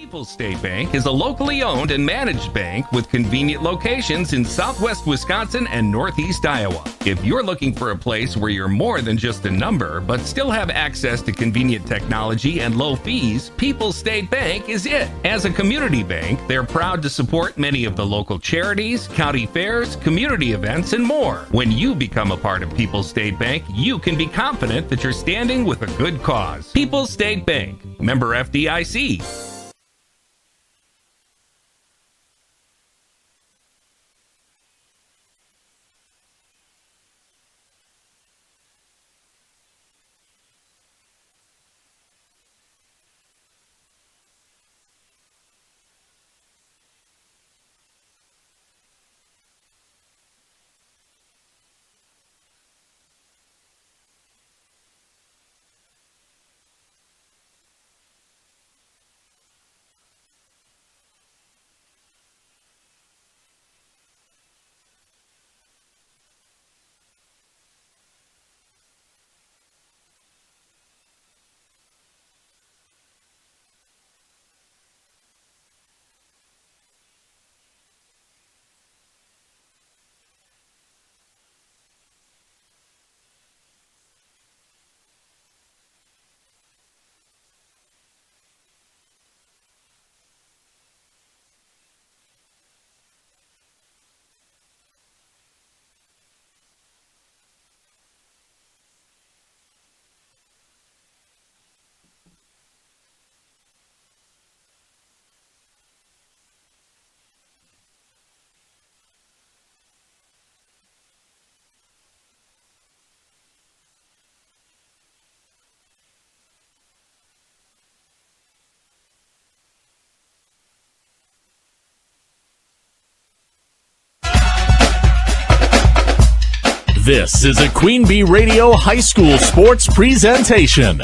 People's State Bank is a locally owned and managed bank with convenient locations in southwest Wisconsin and northeast Iowa. If you're looking for a place where you're more than just a number, but still have access to convenient technology and low fees, People's State Bank is it. As a community bank, they're proud to support many of the local charities, county fairs, community events, and more. When you become a part of People's State Bank, you can be confident that you're standing with a good cause. People's State Bank, member FDIC. This is a Queen Bee Radio High School Sports presentation.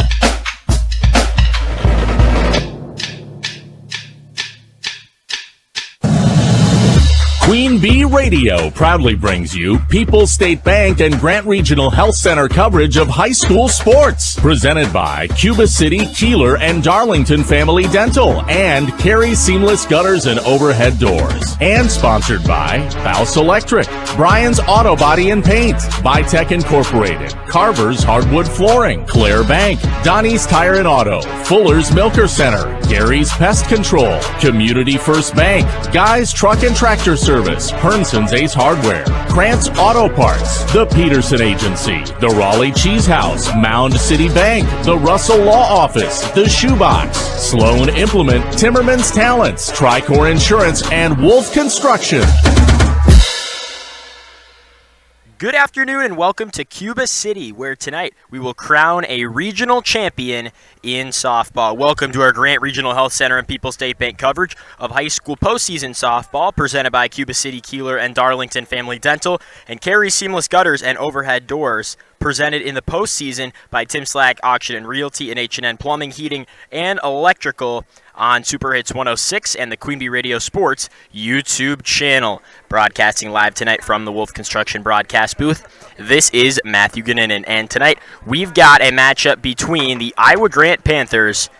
Queen Bee Radio proudly brings you People's State Bank and Grant Regional Health Center coverage of high school sports. Presented by Cuba City, Kieler, and Darlington Family Dental and Carey Seamless Gutters and Overhead Doors. And sponsored by House Electric, Brian's Auto Body and Paint, Vitech Incorporated, Carver's Hardwood Flooring, Claire Bank, Donnie's Tire and Auto, Fuller's Milker Center, Gary's Pest Control, Community First Bank, Guy's Truck and Tractor Service, Hernson's Ace Hardware, Krantz Auto Parts, the Peterson Agency, the Raleigh Cheese House, Mound City Bank, the Russell Law Office, the Shoebox, Sloan Implement, Timmerman's Talents, Tricor Insurance, and Wolf Construction. Good afternoon and welcome to Cuba City, where tonight we will crown a regional champion in softball. Welcome to our Grant Regional Health Center and People's State Bank coverage of high school postseason softball, presented by Cuba City, Kieler, and Darlington Family Dental, and Carey Seamless Gutters and Overhead Doors, presented in the postseason by Tim Slack Auction and Realty and H&N Plumbing, Heating, and Electrical on Super Hits 106 and the Queen Bee Radio Sports YouTube channel. Broadcasting live tonight from the Wolf Construction broadcast booth, this is Matthew Gannon, and tonight we've got a matchup between the Iowa Grant Panthers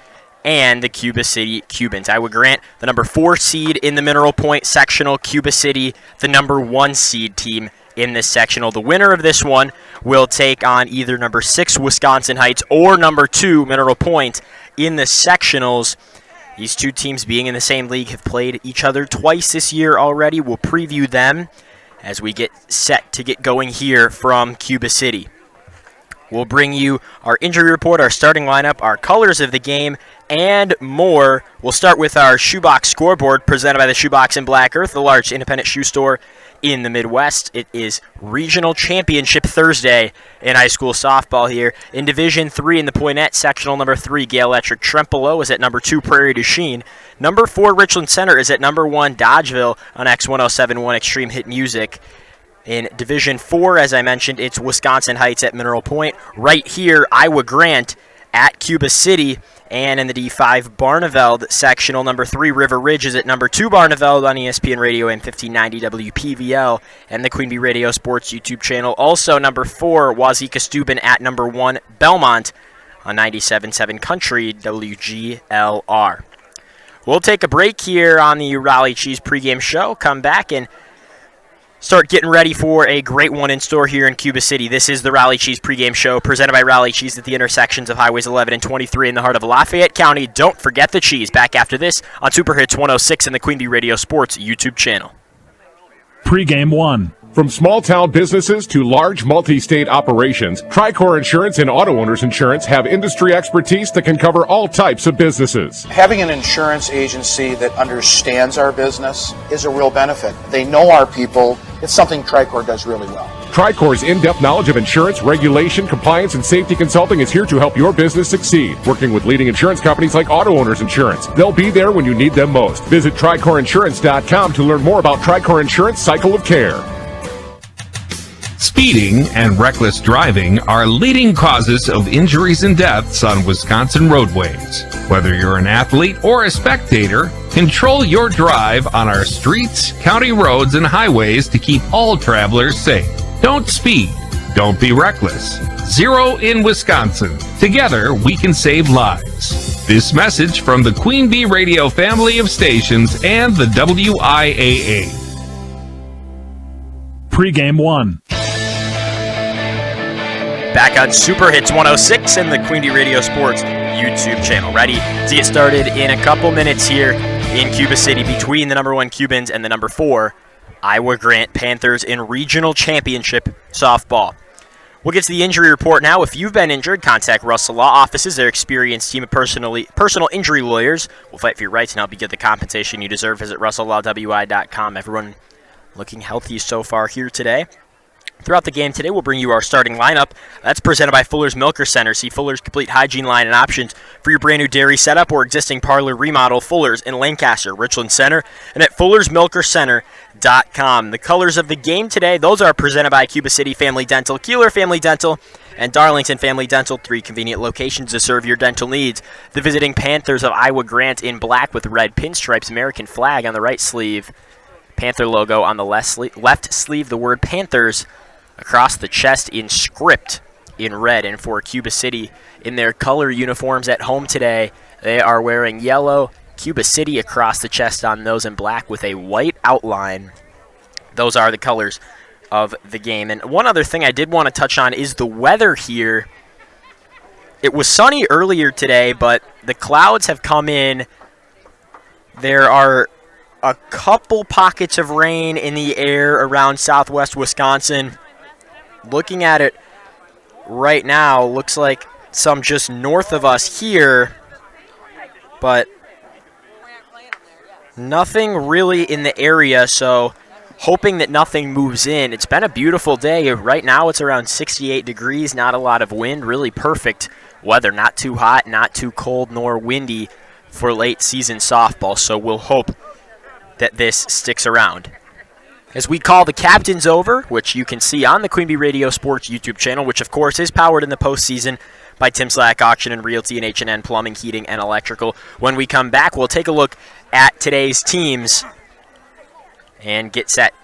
and the Cuba City Cubans. Iowa Grant, the number 4 seed in the Mineral Point sectional. Cuba City, the number 1 seed team in this sectional. The winner of this one will take on either number 6 Wisconsin Heights or number 2 Mineral Point in the sectionals. These two teams, being in the same league, have played each other twice this year already. We'll preview them as we get set to get going here from Cuba City. We'll bring you our injury report, our starting lineup, our colors of the game, and more. We'll start with our Shoebox scoreboard presented by the Shoebox in Black Earth, the large independent shoe store in the Midwest. It is Regional Championship Thursday in high school softball here. In Division 3 in the Poinette, sectional number 3, Gale Electric Trempealeau is at number 2, Prairie du Chien. Number 4, Richland Center is at number 1, Dodgeville on X1071 Extreme Hit Music. In Division 4, as I mentioned, it's Wisconsin Heights at Mineral Point. Right here, Iowa Grant at Cuba City. And in the D5 Barneveld sectional, number 3, River Ridge is at number 2, Barneveld on ESPN Radio and 1590 WPVL and the Queen Bee Radio Sports YouTube channel. Also, number 4, Wazeeka Steuben at number 1, Belmont on 97.7 Country WGLR. We'll take a break here on the Raleigh Cheese pregame show, come back and start getting ready for a great one in store here in Cuba City. This is the Raleigh Cheese pregame show presented by Raleigh Cheese at the intersections of Highways 11 and 23 in the heart of Lafayette County. Don't forget the cheese. Back after this on Super Hits 106 and the Queen Bee Radio Sports YouTube channel. Pregame 1. From small-town businesses to large multi-state operations, Tricor Insurance and Auto Owners Insurance have industry expertise that can cover all types of businesses. Having an insurance agency that understands our business is a real benefit. They know our people. It's something Tricor does really well. Tricor's in-depth knowledge of insurance, regulation, compliance, and safety consulting is here to help your business succeed. Working with leading insurance companies like Auto Owners Insurance, they'll be there when you need them most. Visit TricorInsurance.com to learn more about Tricor Insurance Cycle of Care. Speeding and reckless driving are leading causes of injuries and deaths on Wisconsin roadways. Whether you're an athlete or a spectator, control your drive on our streets, county roads, and highways to keep all travelers safe. Don't speed. Don't be reckless. Zero in Wisconsin. Together, we can save lives. This message from the Queen Bee Radio family of stations and the WIAA. Pregame 1. Back on Super Hits 106 and the Queen Bee Radio Sports YouTube channel. Ready to get started in a couple minutes here in Cuba City between the number 1 Cubans and the number 4 Iowa Grant Panthers in regional championship softball. We'll get to the injury report now. If you've been injured, contact Russell Law Offices. Their experienced team of personal injury lawyers will fight for your rights and help you get the compensation you deserve. Visit RussellLawWI.com. Everyone looking healthy so far here today. Throughout the game today, we'll bring you our starting lineup. That's presented by Fuller's Milker Center. See Fuller's complete hygiene line and options for your brand new dairy setup or existing parlor remodel. Fuller's in Lancaster, Richland Center, and at Fuller'sMilkerCenter.com. The colors of the game today, those are presented by Cuba City Family Dental, Kieler Family Dental, and Darlington Family Dental. 3 convenient locations to serve your dental needs. The visiting Panthers of Iowa Grant in black with red pinstripes, American flag on the right sleeve, Panther logo on the left sleeve, the word Panthers across the chest in script in red. And for Cuba City in their color uniforms at home today, they are wearing yellow, Cuba City across the chest on those in black with a white outline. Those are the colors of the game. And one other thing I did want to touch on is the weather here. It was sunny earlier today, but the clouds have come in. There are a couple pockets of rain in the air around southwest Wisconsin. Looking at it right now, looks like some just north of us here, but nothing really in the area, so hoping that nothing moves in. It's been a beautiful day. Right now it's around 68 degrees, not a lot of wind, really perfect weather. Not too hot, not too cold, nor windy for late season softball, so we'll hope that this sticks around. As we call the captains over, which you can see on the Queen Bee Radio Sports YouTube channel, which of course is powered in the postseason by Tim Slack Auction and Realty and H&N Plumbing, Heating, and Electrical. When we come back, we'll take a look at today's teams and get set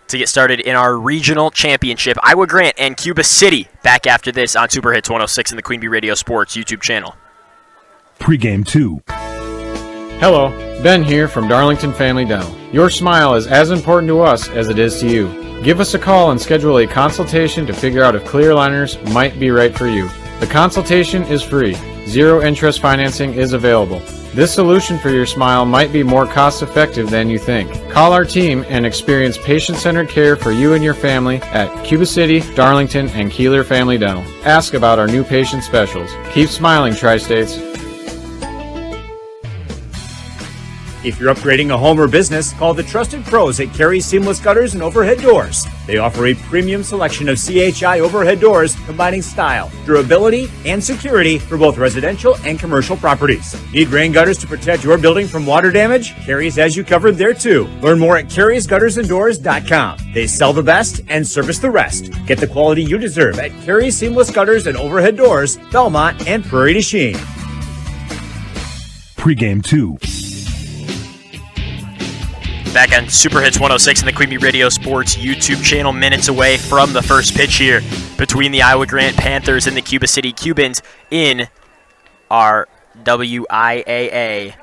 to get started in our regional championship. Iowa Grant and Cuba City back after this on Super Hits 106 and the Queen Bee Radio Sports YouTube channel. Pregame 2. Hello, Ben here from Darlington Family Dental. Your smile is as important to us as it is to you. Give us a call and schedule a consultation to figure out if clear aligners might be right for you. The consultation is free. Zero interest financing is available. This solution for your smile might be more cost effective than you think. Call our team and experience patient-centered care for you and your family at Cuba City, Darlington, and Kieler Family Dental. Ask about our new patient specials. Keep smiling, Tri-States. If you're upgrading a home or business, call the trusted pros at Carey Seamless Gutters and Overhead Doors. They offer a premium selection of CHI overhead doors combining style, durability, and security for both residential and commercial properties. Need rain gutters to protect your building from water damage? Carey's has you covered there too. Learn more at Carey'sGuttersandDoors.com. They sell the best and service the rest. Get the quality you deserve at Carey Seamless Gutters and Overhead Doors, Belmont, and Prairie du Chien. Pregame 2. Back on Super Hits 106 and the Queen Bee Radio Sports YouTube channel, minutes away from the first pitch here between the Iowa Grant Panthers and the Cuba City Cubans in our WIAA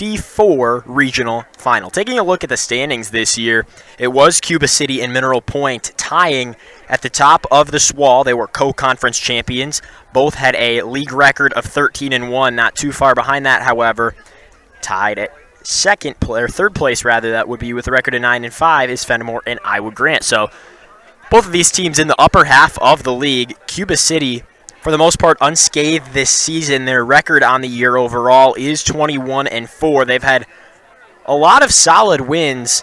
54 regional final. Taking a look at the standings this year, it was Cuba City and Mineral Point tying at the top of the SWAL. They were co-conference champions. Both had a league record of 13-1. Not too far behind that, however, tied at third place, that would be with a record of 9-5, is Fenimore and Iowa Grant. So both of these teams in the upper half of the league. Cuba City, for the most part, unscathed this season. Their record on the year overall is 21-4. They've had a lot of solid wins.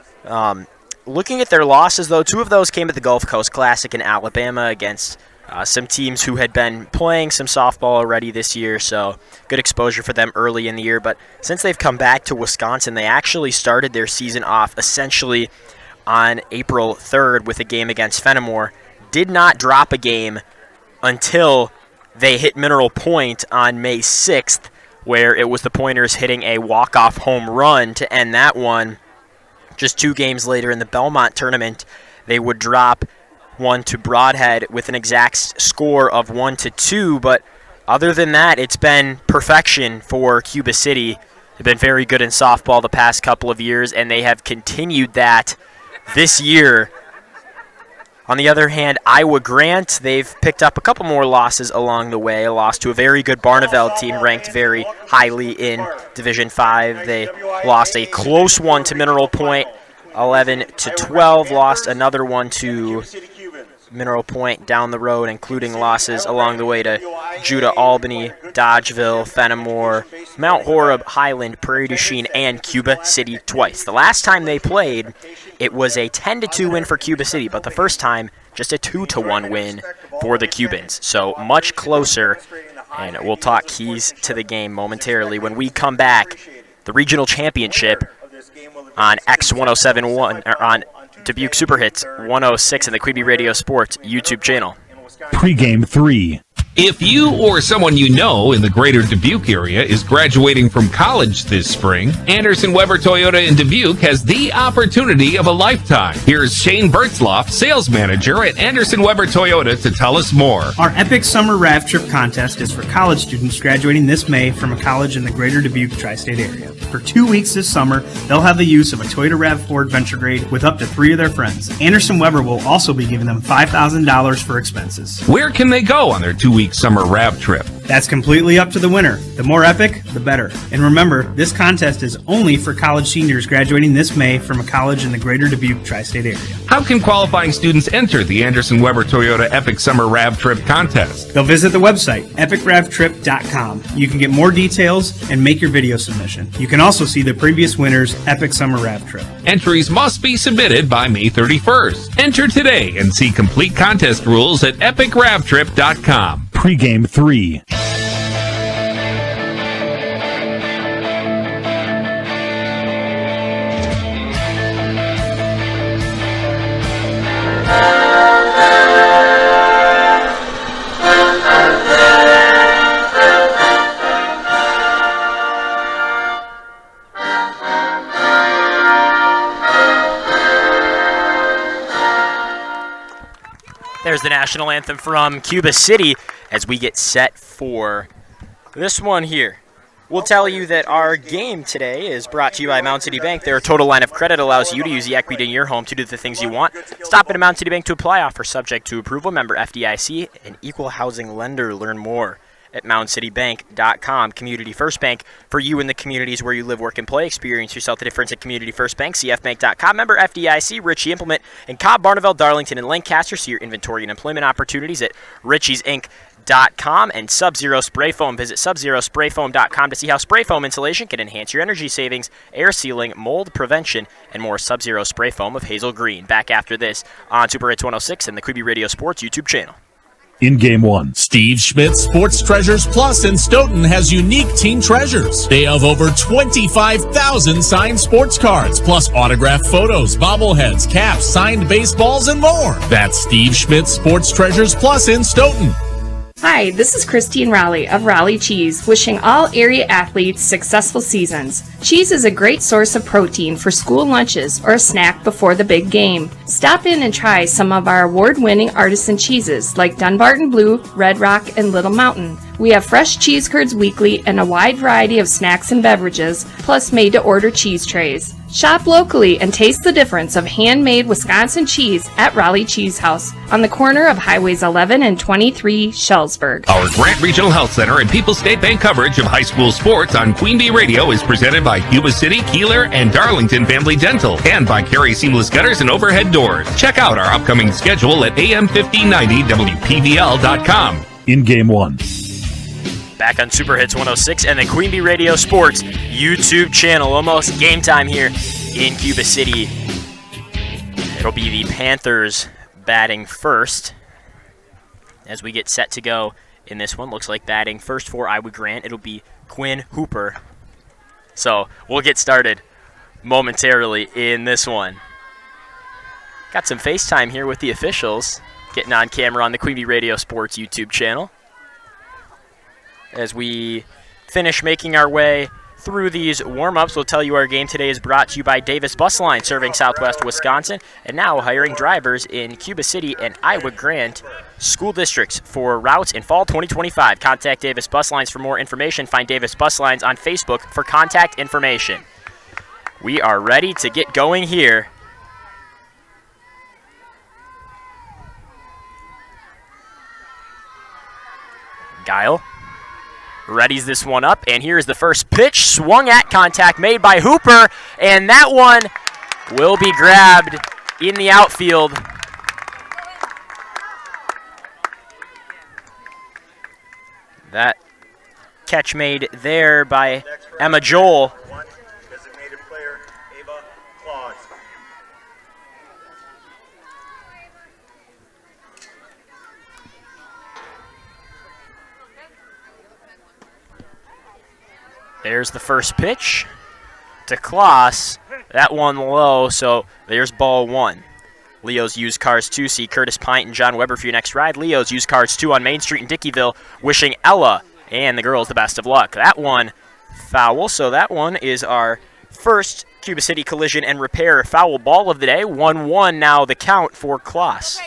Looking at their losses, though, 2 of those came at the Gulf Coast Classic in Alabama against some teams who had been playing some softball already this year, so good exposure for them early in the year. But since they've come back to Wisconsin, they actually started their season off essentially on April 3rd with a game against Fenimore. Did not drop a game until they hit Mineral Point on May 6th, where it was the Pointers hitting a walk-off home run to end that one. Just 2 games later in the Belmont tournament, they would drop one to Broadhead with an exact score of 1-2, but other than that, it's been perfection for Cuba City. They've been very good in softball the past couple of years, and they have continued that this year. On the other hand, Iowa Grant, they've picked up a couple more losses along the way. A loss to a very good Barneveld team ranked very highly in Division 5. They lost a close one to Mineral Point, 11-12. Lost another one to Mineral Point down the road, including losses along the way to Judah, Albany, Dodgeville, Fenimore, Mount Horeb, Highland, Prairie du Chien, and Cuba City twice. The last time they played, it was a 10-2 win for Cuba City, but the first time, just a 2-1 win for the Cubans. So much closer, and we'll talk keys to the game momentarily when we come back. The regional championship on X1071, or on Dubuque Super Hits 106 and the Quibi Radio Sports YouTube channel. Pregame 3. If you or someone you know in the greater Dubuque area is graduating from college this spring, Anderson Weber Toyota in Dubuque has the opportunity of a lifetime. Here's Shane Bertzloff, sales manager at Anderson Weber Toyota, to tell us more. Our Epic Summer RAV Trip contest is for college students graduating this May from a college in the greater Dubuque tri-state area. For 2 weeks this summer, they'll have the use of a Toyota RAV4 Adventure Grade with up to 3 of their friends. Anderson Weber will also be giving them $5,000 for expenses. Where can they go on their 2-week summer RAV trip? That's completely up to the winner. The more epic, the better. And remember, this contest is only for college seniors graduating this May from a college in the greater Dubuque tri-state area. How can qualifying students enter the Anderson Weber Toyota Epic Summer RAV Trip contest? They'll visit the website, epicravtrip.com. You can get more details and make your video submission. You can also see the previous winner's Epic Summer RAV Trip. Entries must be submitted by May 31st. Enter today and see complete contest rules at epicravtrip.com. Pregame 3. There's the national anthem from Cuba City as we get set for this one here. We'll tell you that our game today is brought to you by Mound City Bank. Their total line of credit allows you to use the equity in your home to do the things you want. Stop at a Mound City Bank to apply. Offer subject to approval. Member FDIC, an equal housing lender. Learn more at moundcitybank.com. Community First Bank, for you in the communities where you live, work, and play. Experience yourself the difference at Community First Bank. CFbank.com. Member FDIC. Ritchie Implement in Cobb, Barneveld, Darlington, and Lancaster. See your inventory and employment opportunities at richiesinc.com. And Sub-Zero Spray Foam. Visit subzerosprayfoam.com to see how spray foam insulation can enhance your energy savings, air sealing, mold prevention, and more. Sub-Zero Spray Foam of Hazel Green. Back after this on Super Hits 106 and the Quibi Radio Sports YouTube channel. In Game 1. Steve Schmidt Sports Treasures Plus in Stoughton has unique team treasures. They have over 25,000 signed sports cards, plus autographed photos, bobbleheads, caps, signed baseballs, and more. That's Steve Schmidt Sports Treasures Plus in Stoughton. Hi, this is Christine Raleigh of Raleigh Cheese, wishing all area athletes successful seasons. Cheese is a great source of protein for school lunches or a snack before the big game. Stop in and try some of our award-winning artisan cheeses like Dunbarton Blue, Red Rock, and Little Mountain. We have fresh cheese curds weekly and a wide variety of snacks and beverages, plus made-to-order cheese trays. Shop locally and taste the difference of handmade Wisconsin cheese at Raleigh Cheese House on the corner of Highways 11 and 23, Shellsburg. Our Grant Regional Health Center and People's State Bank coverage of high school sports on Queen Bee Radio is presented by Cuba City, Kieler, and Darlington Family Dental, and by Carey Seamless Gutters and Overhead Doors. Check out our upcoming schedule at am1590wpvl.com. In Game 1. Back on Super Hits 106 and the Queen Bee Radio Sports YouTube channel. Almost game time here in Cuba City. It'll be the Panthers batting first as we get set to go in this one. Looks like batting first for Iowa Grant. It'll be Quinn Hooper. So we'll get started momentarily in this one. Got some FaceTime here with the officials getting on camera on the Queen Bee Radio Sports YouTube channel. As we finish making our way through these warm-ups, we'll tell you our game today is brought to you by Davis Bus Line, serving Southwest Wisconsin, and now hiring drivers in Cuba City and Iowa Grant school districts for routes in fall 2025. Contact Davis Bus Lines for more information. Find Davis Bus Lines on Facebook for contact information. We are ready to get going here. Guile readies this one up, and here's the first pitch, swung at, contact made by Hooper, and that one will be grabbed in the outfield. That catch made there by Emma Joel. Designated player, Ava Claus. There's the first pitch to Kloss. That one low, so there's ball one. Leo's Used Cars 2. See Curtis Pint and John Weber for your next ride. Leo's Used Cars 2 on Main Street in Dickeyville, wishing Ella and the girls the best of luck. That one foul, so that one is our first Cuba City collision and repair foul ball of the day. 1-1 now the count for Kloss.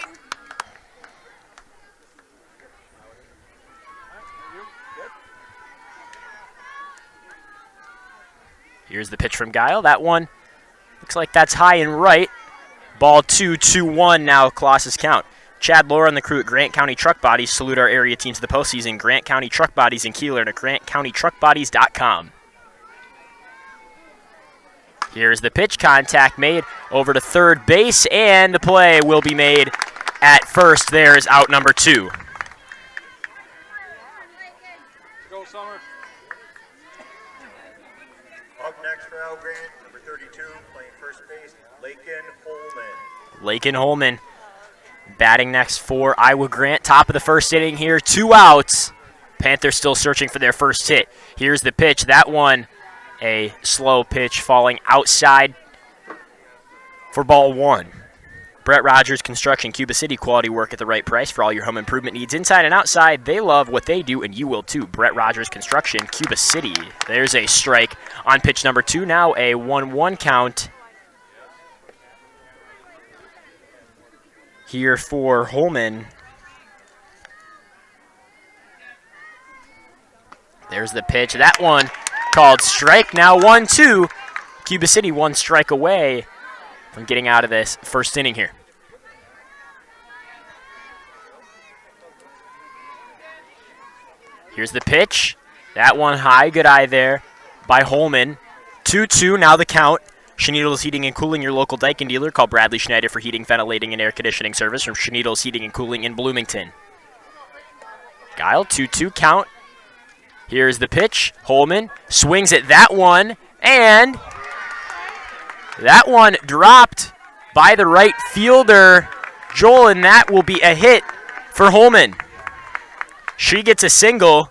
Here's the pitch from Guile. That one looks like that's high and right. Ball 2-1 now Kloss's count. Chad Laura and the crew at Grant County Truck Bodies salute our area teams of the postseason. Grant County Truck Bodies in Kieler and at grantcountytruckbodies.com. Here's the pitch, contact made over to third base, and the play will be made at first. There's out number 2. Go, Summer. Up next for Al Grant, number 32, playing first base, Lakin Holman. Lakin Holman batting next for Iowa Grant. Top of the first inning here, 2 outs. Panthers still searching for their first hit. Here's the pitch. That one, a slow pitch falling outside for ball 1. Brett Rogers Construction, Cuba City, quality work at the right price for all your home improvement needs inside and outside. They love what they do, and you will too. Brett Rogers Construction, Cuba City. There's a strike on pitch number 2. Now a 1-1 count here for Holman. There's the pitch. That one called strike. Now 1-2. Cuba City 1 strike away from getting out of this first inning here. Here's the pitch. That one high. Good eye there by Holman. 2-2 now the count. Schneidl's Heating and Cooling, your local Daikin dealer. Call Bradley Schneider for heating, ventilating, and air conditioning service from Schneidl's Heating and Cooling in Bloomington. Guile, 2-2 count. Here's the pitch. Holman swings at that one, and that one dropped by the right fielder, Joel, and that will be a hit for Holman. She gets a single,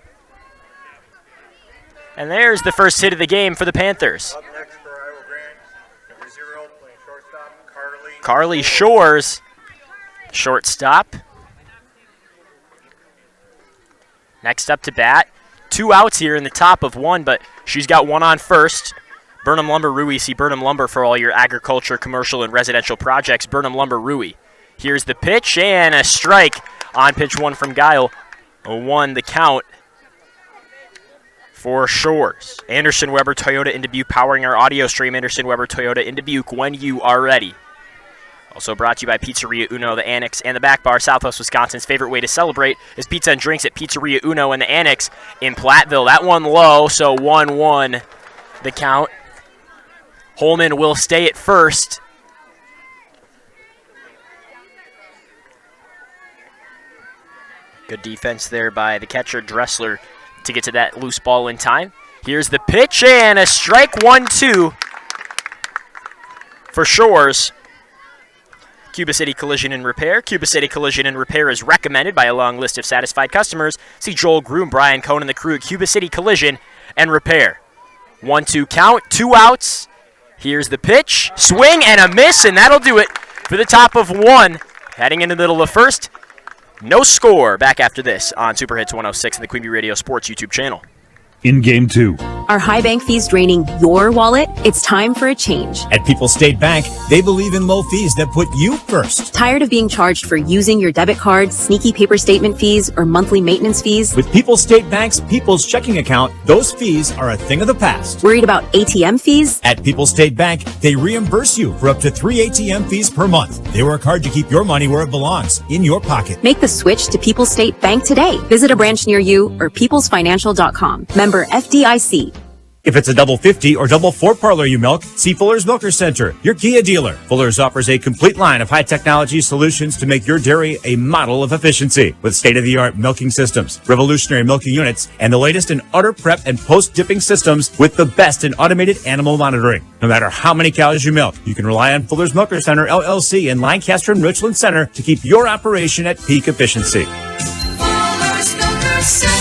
and there's the first hit of the game for the Panthers. Up next for Iowa Grant, number 0, playing shortstop, Carly Shores, shortstop. Next up to bat. 2 outs here in the top of 1, but she's got 1 on first. Burnham Lumber Rui. See Burnham Lumber for all your agriculture, commercial, and residential projects. Burnham Lumber Rui. Here's the pitch, and a strike on pitch 1 from Guile. 1 the count For Shores, Anderson Weber Toyota in Dubuque, powering our audio stream. Anderson Weber Toyota in Dubuque when you are ready. Also brought to you by Pizzeria Uno, the Annex, and the Back Bar. Southwest Wisconsin's favorite way to celebrate is pizza and drinks at Pizzeria Uno and the Annex in Platteville. That one low, so 1-1 the count. Holman will stay at first. Good defense there by the catcher, Dressler, to get to that loose ball in time. Here's the pitch, and a strike, 1-2 for Shores. Cuba City Collision and Repair. Cuba City Collision and Repair is recommended by a long list of satisfied customers. See Joel Groom, Brian Cohn, and the crew at Cuba City Collision and Repair. 1-2 count, 2 outs. Here's the pitch, swing and a miss, and that'll do it for the top of 1. Heading into the middle of first. No score. Back after this on Super Hits 106 and the Queen Bee Radio Sports YouTube channel. In Game 2. Are high bank fees draining your wallet? It's time for a change. At People's State Bank, they believe in low fees that put you first. Tired of being charged for using your debit card, sneaky paper statement fees, or monthly maintenance fees? With People's State Bank's People's Checking Account, those fees are a thing of the past. Worried about ATM fees? At People's State Bank, they reimburse you for up to 3 ATM fees per month. They work hard to keep your money where it belongs, in your pocket. Make the switch to People's State Bank today. Visit a branch near you or peoplesfinancial.com. Member FDIC. If it's a double 50 or double 4 parlor you milk, see Fuller's Milker Center, your Kia dealer. Fuller's offers a complete line of high technology solutions to make your dairy a model of efficiency with state-of-the-art milking systems, revolutionary milking units, and the latest in udder prep and post-dipping systems with the best in automated animal monitoring. No matter how many cows you milk, you can rely on Fuller's Milker Center, LLC in Lancaster and Richland Center to keep your operation at peak efficiency. Fuller's Milker Center.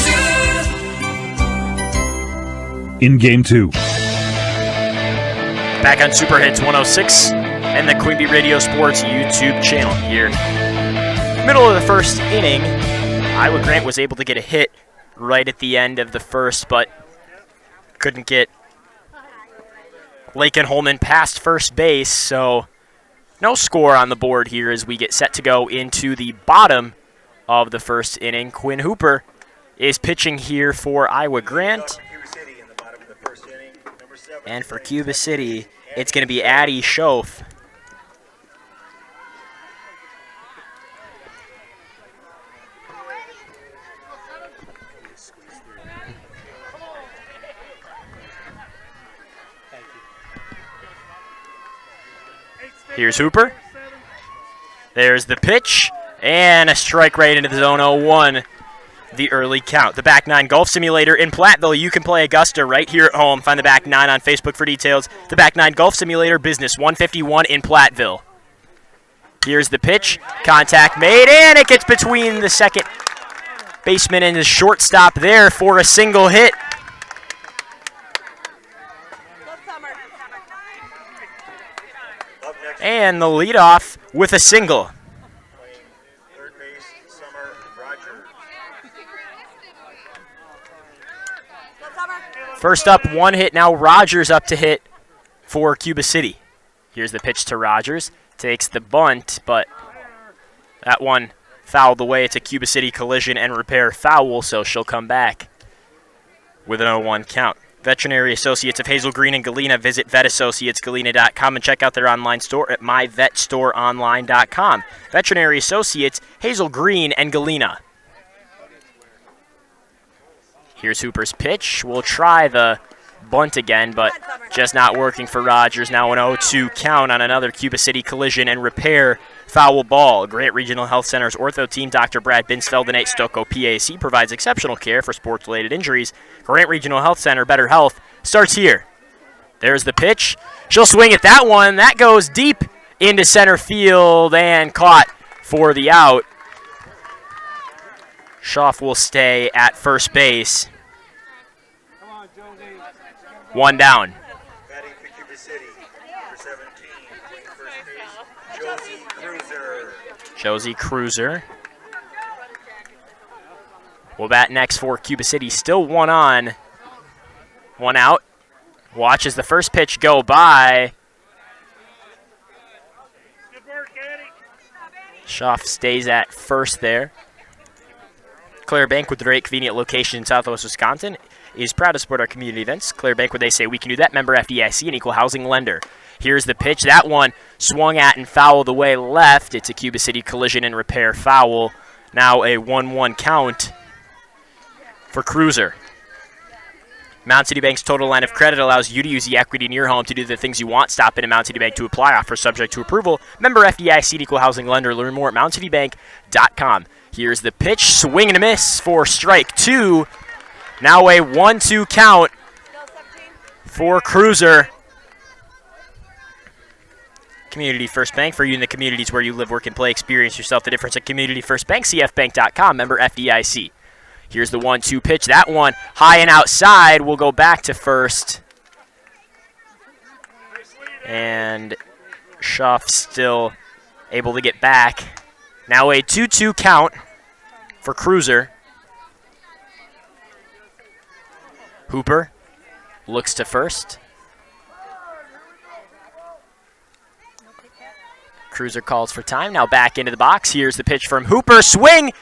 In Game 2. Back on Super Hits 106 and the Queen Bee Radio Sports YouTube channel here. Middle of the first inning, Iowa Grant was able to get a hit right at the end of the first, but couldn't get Lakin Holman past first base, so no score on the board here as we get set to go into the bottom of the first inning. Quinn Hooper is pitching here for Iowa Grant. And for Cuba City, it's going to be Addie Schoaf. Here's Hooper. There's the pitch, and a strike right into the zone. 0-1. The early count. The Back 9 Golf Simulator in Platteville. You can play Augusta right here at home. Find the Back 9 on Facebook for details. The Back 9 Golf Simulator Business 151 in Platteville. Here's the pitch. Contact made, and it gets between the second baseman and the shortstop there for a single hit. And the leadoff with a single. First up, 1 hit. Now Rogers up to hit for Cuba City. Here's the pitch to Rogers. Takes the bunt, but that one fouled away. It's a Cuba City Collision and Repair foul, so she'll come back with an 0-1 count. Veterinary Associates of Hazel Green and Galena. Visit vetassociatesgalena.com and check out their online store at myvetstoreonline.com. Veterinary Associates, Hazel Green and Galena. Here's Hooper's pitch. We'll try the bunt again, but just not working for Rogers. Now an 0-2 count on another Cuba City Collision and Repair foul ball. Grant Regional Health Center's ortho team, Dr. Brad Binsfeld and Nate Stocco, PAC, provides exceptional care for sports-related injuries. Grant Regional Health Center, better health, starts here. There's the pitch. She'll swing at that one. That goes deep into center field and caught for the out. Schaff will stay at first base. 1 down. Josie Cruiser will bat next for Cuba City. Still 1 on, 1 out. Watches the first pitch go by. Schaff stays at first there. Claire Bank with the great convenient location in Southwest Wisconsin is proud to support our community events. Clear Bank, where they say we can do that. Member FDIC, an equal housing lender. Here's the pitch. That one swung at and fouled away left. It's a Cuba City collision and repair foul. Now a 1-1 count for Cruiser. Mound City Bank's total line of credit allows you to use the equity in your home to do the things you want. Stop in at Mound City Bank to apply. Offer subject to approval. Member FDIC, an equal housing lender. Learn more at MoundCityBank.com. Here's the pitch. Swing and a miss for strike 2. Now a 1-2 count for Cruiser. Community First Bank, for you in the communities where you live, work, and play. Experience yourself the difference at Community First Bank. CFBank.com. Member FDIC. Here's the 1-2 pitch. That one high and outside will go back to first. And Schaff still able to get back. Now a 2-2 count for Cruiser. Hooper looks to first. Cruiser calls for time. Now back into the box. Here's the pitch from Hooper. Swing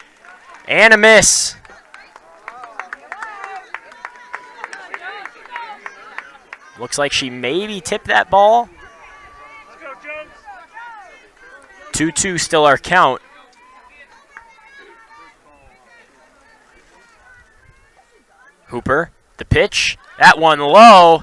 and a miss. Looks like she maybe tipped that ball. 2-2 still our count. Hooper, the pitch. That one low.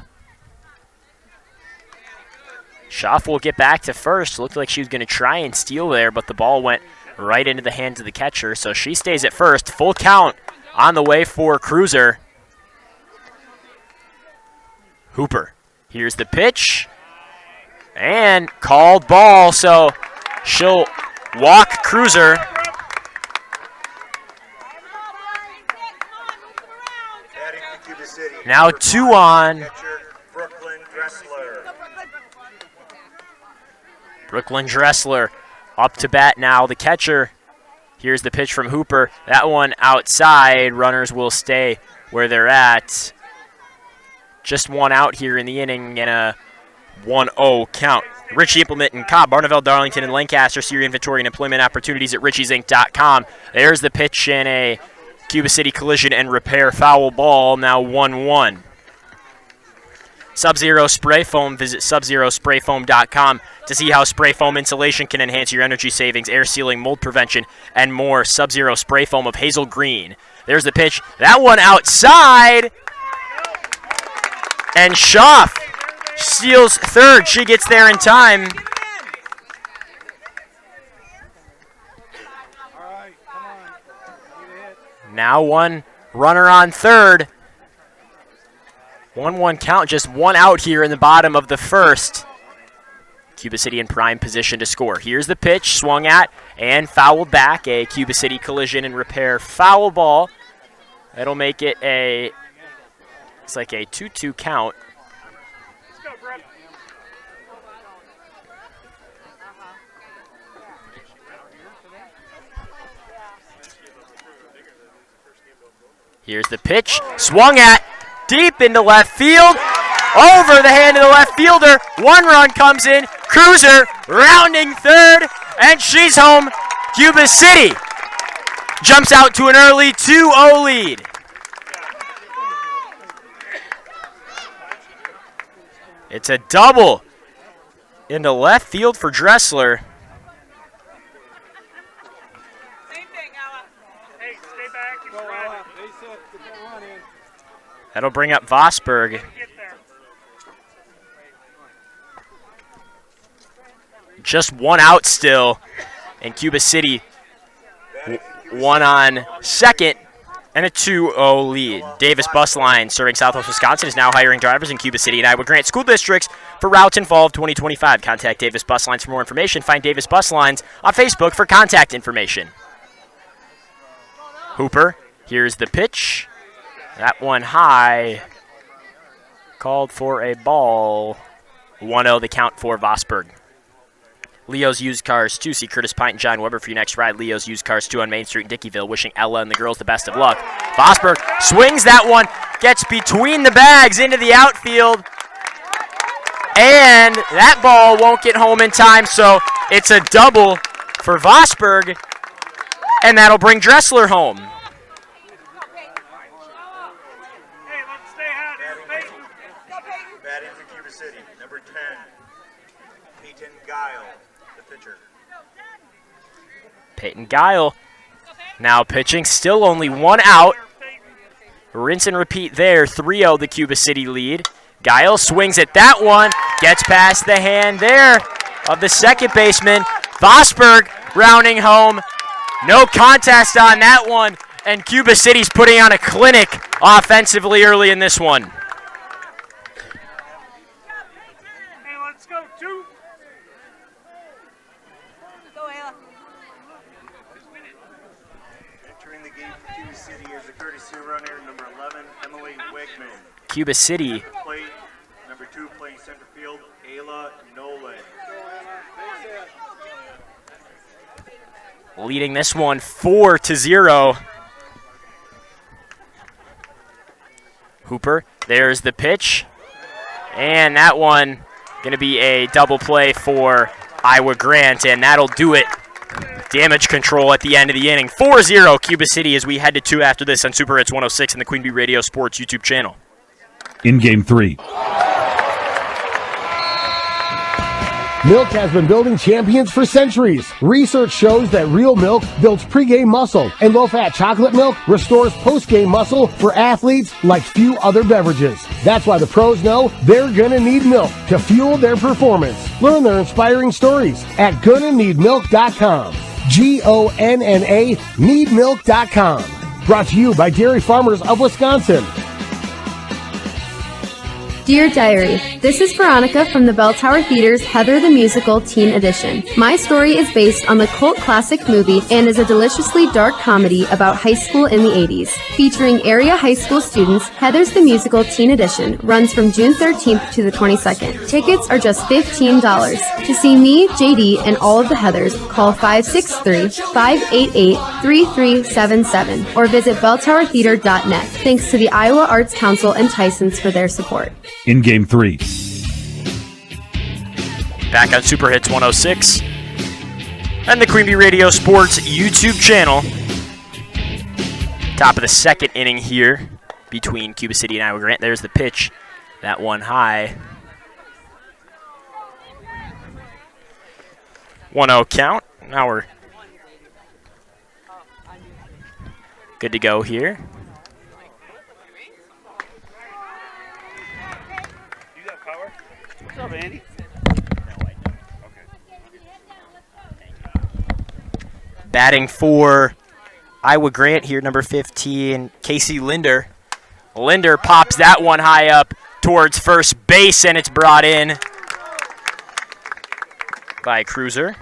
Schaff will get back to first. Looked like she was going to try and steal there, but the ball went right into the hands of the catcher, so she stays at first. Full count on the way for Cruiser. Hooper, here's the pitch, and called ball, so she'll walk Cruiser. Now 2 on. Brooklyn Dressler up to bat now, the catcher. Here's the pitch from Hooper. That one outside. Runners will stay where they're at. Just one out here in the inning and a 1-0 count. Ritchie Implement in Cobb, Barneveld, Darlington, and Lancaster. See your inventory and employment opportunities at richiesinc.com. There's the pitch in a Cuba City collision and repair foul ball. Now 1-1. Sub-Zero Spray Foam. Visit subzerosprayfoam.com to see how spray foam insulation can enhance your energy savings, air sealing, mold prevention, and more. Sub-Zero Spray Foam of Hazel Green. There's the pitch. That one outside. And Schaff steals third. She gets there in time. Now one runner on third. 1-1 count, just one out here in the bottom of the first. Cuba City in prime position to score. Here's the pitch, swung at and fouled back. A Cuba City collision and repair foul ball. That'll make it a, it's like a 2-2 count. Here's the pitch, swung at, deep into left field, over the hand of the left fielder. 1 run comes in, Cruiser rounding third, and she's home. Cuba City jumps out to an early 2-0 lead. It's a double into left field for Dressler. That'll bring up Vosberg. Just one out still, and Cuba City one on second, and a 2-0 lead. Davis Bus Line, serving Southwest Wisconsin, is now hiring drivers in Cuba City and Iowa Grant school districts for routes in fall of 2025. Contact Davis Bus Lines for more information. Find Davis Bus Lines on Facebook for contact information. Hooper, here's the pitch. That one high, called for a ball. 1-0 the count for Vosberg. Leo's Used Cars 2. See Curtis Pint and John Weber for your next ride. Leo's Used Cars 2 on Main Street in Dickeyville. Wishing Ella and the girls the best of luck. Vosberg swings that one, gets between the bags into the outfield. And that ball won't get home in time, so it's a double for Vosberg. And that'll bring Dressler home. City, number 10, Peyton Guile, the pitcher. Peyton Guile now pitching, still only one out. Rinse and repeat there, 3-0 the Cuba City lead. Guile swings at that one, gets past the hand there of the second baseman. Vosberg rounding home. No contest on that one, and Cuba City's putting on a clinic offensively early in this one. Hey, let's go, 2. Go, Ayla. Entering the game for Cuba City is the courtesy runner, number 11, Emily Wegman. Cuba City Plate, number 2, playing center field, Ayla Nolan. leading this one 4-0. Hooper, there's the pitch. And that one going to be a double play for Iowa Grant, and that'll do it. Damage control at the end of the inning. 4-0 Cuba City as we head to 2 after this on Super Hits 106 and the Queen Bee Radio Sports YouTube channel. In Game 3. Milk has been building champions for centuries. Research shows that real milk builds pregame muscle, and low-fat chocolate milk restores postgame muscle for athletes like few other beverages. That's why the pros know they're gonna need milk to fuel their performance. Learn their inspiring stories at GonnaNeedMilk.com. GONNA needmilk.com. Brought to you by Dairy Farmers of Wisconsin. Dear Diary, this is Veronica from the Bell Tower Theater's Heather the Musical Teen Edition. My story is based on the cult classic movie and is a deliciously dark comedy about high school in the 80s. Featuring area high school students, Heather's the Musical Teen Edition runs from June 13th to the 22nd. Tickets are just $15. To see me, JD, and all of the Heathers, call 563-588-3377 or visit belltowertheater.net. Thanks to the Iowa Arts Council and Tyson's for their support. In Game 3. Back on Super Hits 106 and the Queen Bee Radio Sports YouTube channel. Top of the second inning here between Cuba City and Iowa Grant. There's the pitch. That one high. 1-0 count. Now we're good to go here. What's up, Andy? Batting for Iowa Grant here, number 15, Casey Linder. Linder pops that one high up towards first base, and it's brought in by Cruiser.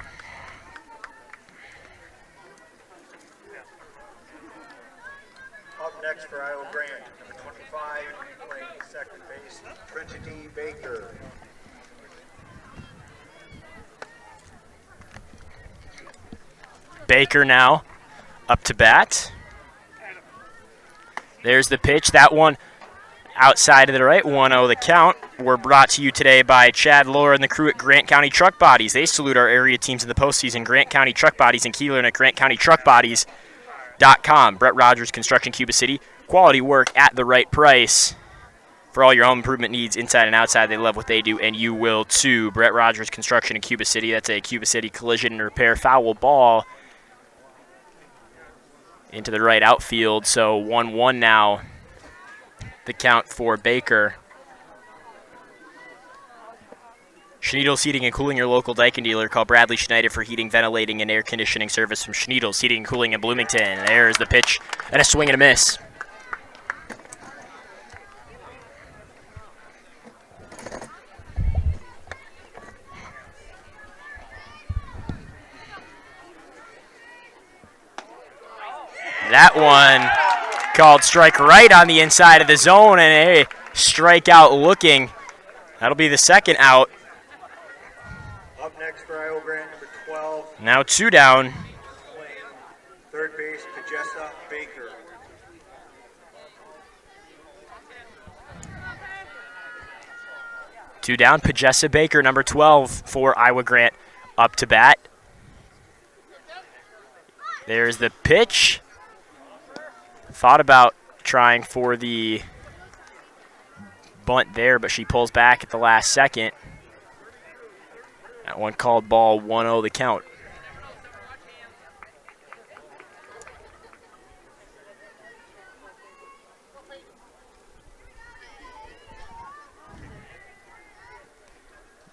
Up next for Iowa Grant, number 25, playing second base, Trinity Baker. Baker now up to bat. There's the pitch. That one outside of the right. 1-0 the count. We're brought to you today by Chad Lohr and the crew at Grant County Truck Bodies. They salute our area teams in the postseason. Grant County Truck Bodies in Kieler and at GrantCountyTruckBodies.com. Brett Rogers Construction, Cuba City. Quality work at the right price. For all your home improvement needs inside and outside, they love what they do, and you will too. Brett Rogers Construction in Cuba City. That's a Cuba City collision and repair foul ball into the right outfield. So 1-1 now, the count for Baker. Schneidels Heating and Cooling, your local Daikin dealer. Call Bradley Schneider for heating, ventilating, and air conditioning service from Schneidels Heating and Cooling in Bloomington. There's the pitch, and a swing and a miss. That one called strike right on the inside of the zone, and a strikeout looking. That'll be the second out. Up next for Iowa Grant, number 12. Now 2 down. Third base, Pajessa Baker. Two down, Pajessa Baker, number 12 for Iowa Grant, up to bat. There's the pitch. Thought about trying for the bunt there, but she pulls back at the last second. That one called ball, 1-0 the count.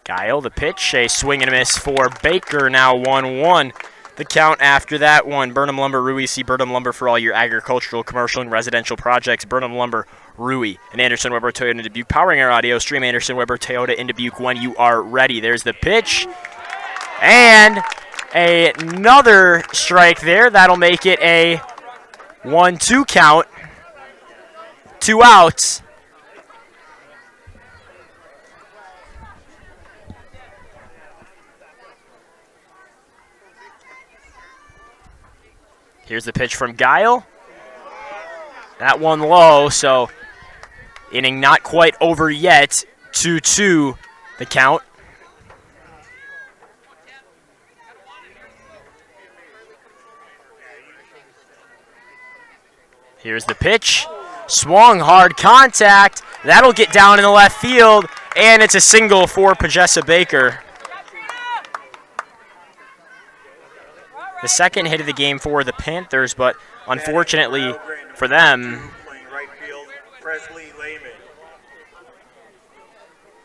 Guile, the pitch, a swing and a miss for Baker, now 1-1. The count after that one. Burnham Lumber, Rui. See Burnham Lumber for all your agricultural, commercial, and residential projects. Burnham Lumber, Rui. And Anderson Weber Toyota in Dubuque. Powering our audio. Stream Anderson Weber Toyota in Dubuque when you are ready. There's the pitch. And another strike there. That'll make it a 1-2 count. 2 outs. Here's the pitch from Guile. That one low, so inning not quite over yet. 2-2 the count. Here's the pitch. Swung, hard contact. That'll get down in the left field, and it's a single for Pajessa Baker. The second hit of the game for the Panthers, but unfortunately for them,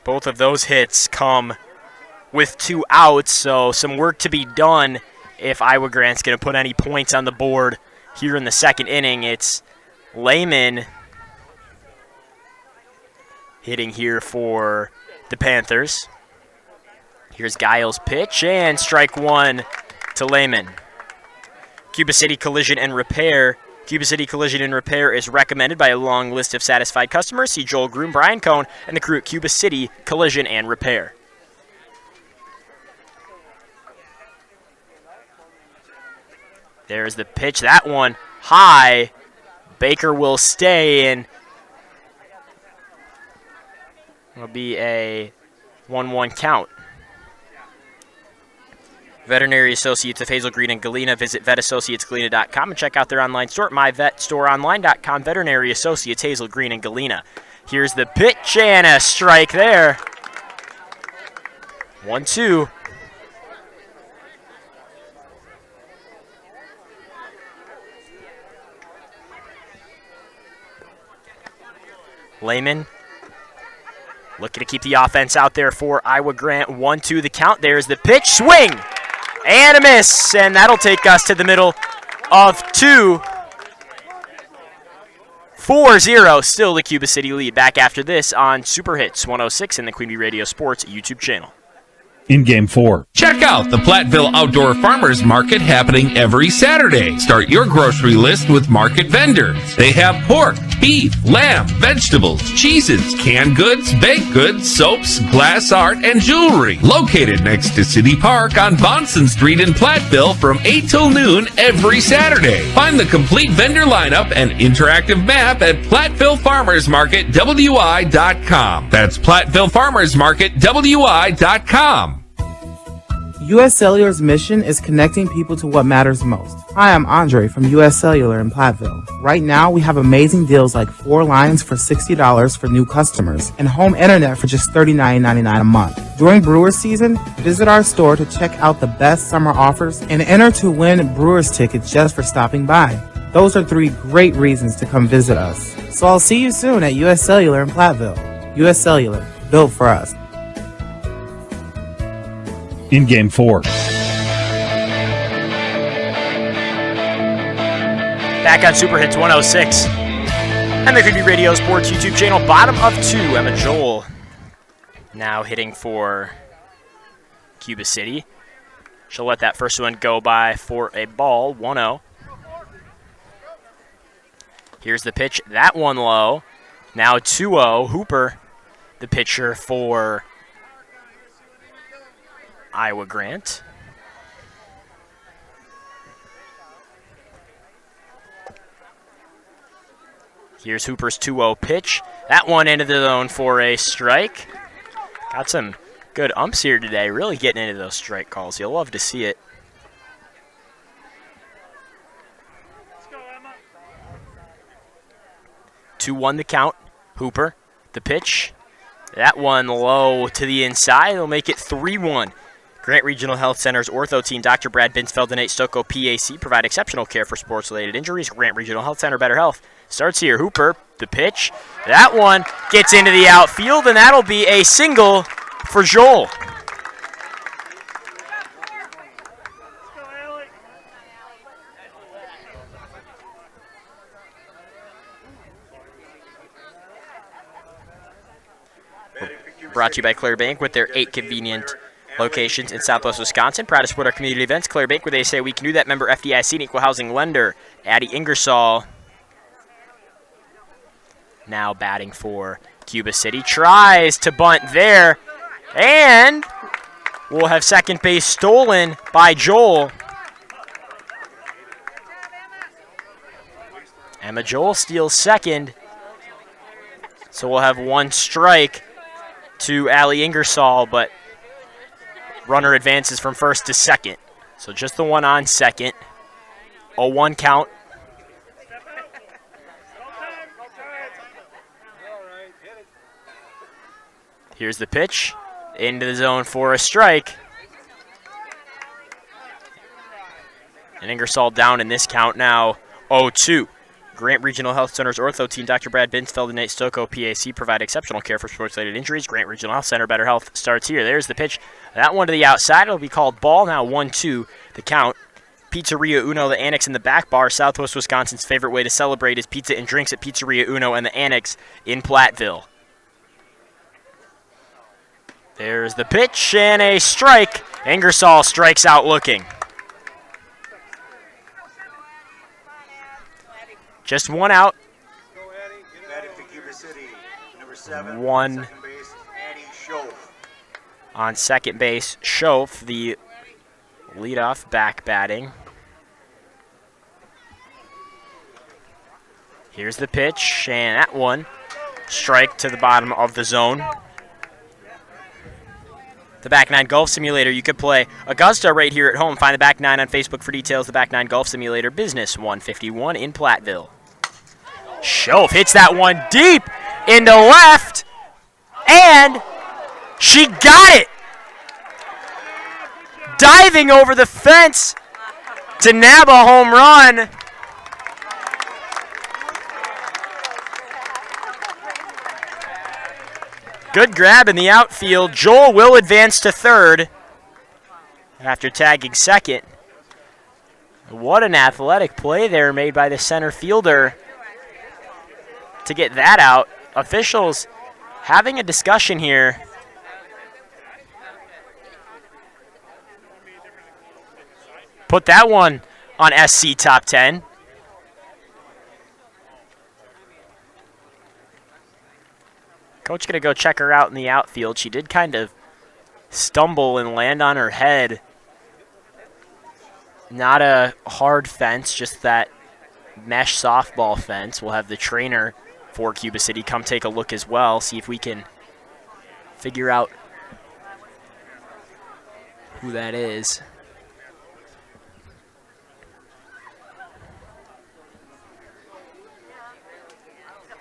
both of those hits come with 2 outs, so some work to be done if Iowa Grant's going to put any points on the board here in the second inning. It's Lehman hitting here for the Panthers. Here's Guile's pitch, and strike one to Lehman. Cuba City Collision and Repair. Cuba City Collision and Repair is recommended by a long list of satisfied customers. See Joel Groom, Brian Cohn, and the crew at Cuba City Collision and Repair. There's the pitch. That one high. Baker will stay, and it'll be a 1-1 count. Veterinary Associates of Hazel Green and Galena. Visit vetassociatesgalena.com and check out their online store at myvetstoreonline.com. Veterinary Associates Hazel Green and Galena. Here's the pitch and a strike there. 1-2. Lehman looking to keep the offense out there for Iowa Grant. 1-2 the count. There's the pitch. Swing! And a miss, and that'll take us to the middle of 2. 4-0, still the Cuba City lead. Back after this on Super Hits 106 in the Queen Bee Radio Sports YouTube channel. In Game 4. Check out the Platteville Outdoor Farmers Market happening every Saturday. Start your grocery list with market vendors. They have pork, beef, lamb, vegetables, cheeses, canned goods, baked goods, soaps, glass art, and jewelry. Located next to City Park on Bonson Street in Platteville from 8 till noon every Saturday. Find the complete vendor lineup and interactive map at PlattevilleFarmersMarketWI.com. That's PlattevilleFarmersMarketWI.com. U.S. Cellular's mission is connecting people to what matters most. Hi, I'm Andre from U.S. Cellular in Platteville. Right now, we have amazing deals like 4 lines for $60 for new customers and home internet for just $39.99 a month. During Brewers season, visit our store to check out the best summer offers and enter to win Brewers tickets just for stopping by. Those are 3 great reasons to come visit us. So I'll see you soon at U.S. Cellular in Platteville. U.S. Cellular, built for us. In Game 4. Back on Super Hits 106 and the Queen Bee Radio Sports YouTube channel. Bottom of 2, Emma Joel now hitting for Cuba City. She'll let that first one go by for a ball, 1-0. Here's the pitch. That one low. Now 2-0. Hooper, the pitcher for Iowa Grant. Here's Hooper's 2-0 pitch. That one into the zone for a strike. Got some good umps here today, really getting into those strike calls. You'll love to see it. Let's go, Emma. 2-1 the count. Hooper the pitch. That one low to the inside. It'll make it 3-1. Grant Regional Health Center's ortho team, Dr. Brad Binsfeld and Nate Stocco, PAC, provide exceptional care for sports-related injuries. Grant Regional Health Center, better health. Starts here. Hooper, the pitch. That one gets into the outfield, and that'll be a single for Joel. Brought to you by Clear Bank with their 8 convenient locations in Southwest Wisconsin. Proud to support our community events. Clear Bank, where they say we can do that. Member FDIC and equal housing lender. Addie Ingersoll now batting for Cuba City. Tries to bunt there. And we'll have second base stolen by Joel. Emma Joel steals second. So we'll have one strike to Allie Ingersoll, but runner advances from first to second. So just the one on second. 0-1 count. Here's the pitch. Into the zone for a strike. And Ingersoll down in this count now. 0-2. Grant Regional Health Center's ortho team, Dr. Brad Binsfeld and Nate Stocco, PAC, provide exceptional care for sports-related injuries. Grant Regional Health Center, better health starts here. There's the pitch. That one to the outside. It'll be called ball. Now 1-2 the count. Pizzeria Uno, the Annex in the back bar. Southwest Wisconsin's favorite way to celebrate is pizza and drinks at Pizzeria Uno and the Annex in Platteville. There's the pitch and a strike. Ingersoll strikes out looking. Just one out. One on second base. Schoaf, the leadoff back batting. Here's the pitch, and that one, strike to the bottom of the zone. The Back 9 Golf Simulator. You could play Augusta right here at home. Find the Back 9 on Facebook for details. The Back 9 Golf Simulator, Business 151 in Platteville. Schoaf hits that one deep into left, and she got it. Diving over the fence to nab a home run. Good grab in the outfield. Joel will advance to third after tagging second. What an athletic play there made by the center fielder to get that out. Officials having a discussion here. Put that one on SC Top 10. Coach going to go check her out in the outfield. She did kind of stumble and land on her head. Not a hard fence, just that mesh softball fence. We'll have the trainer for Cuba City come take a look as well, see if we can figure out who that is.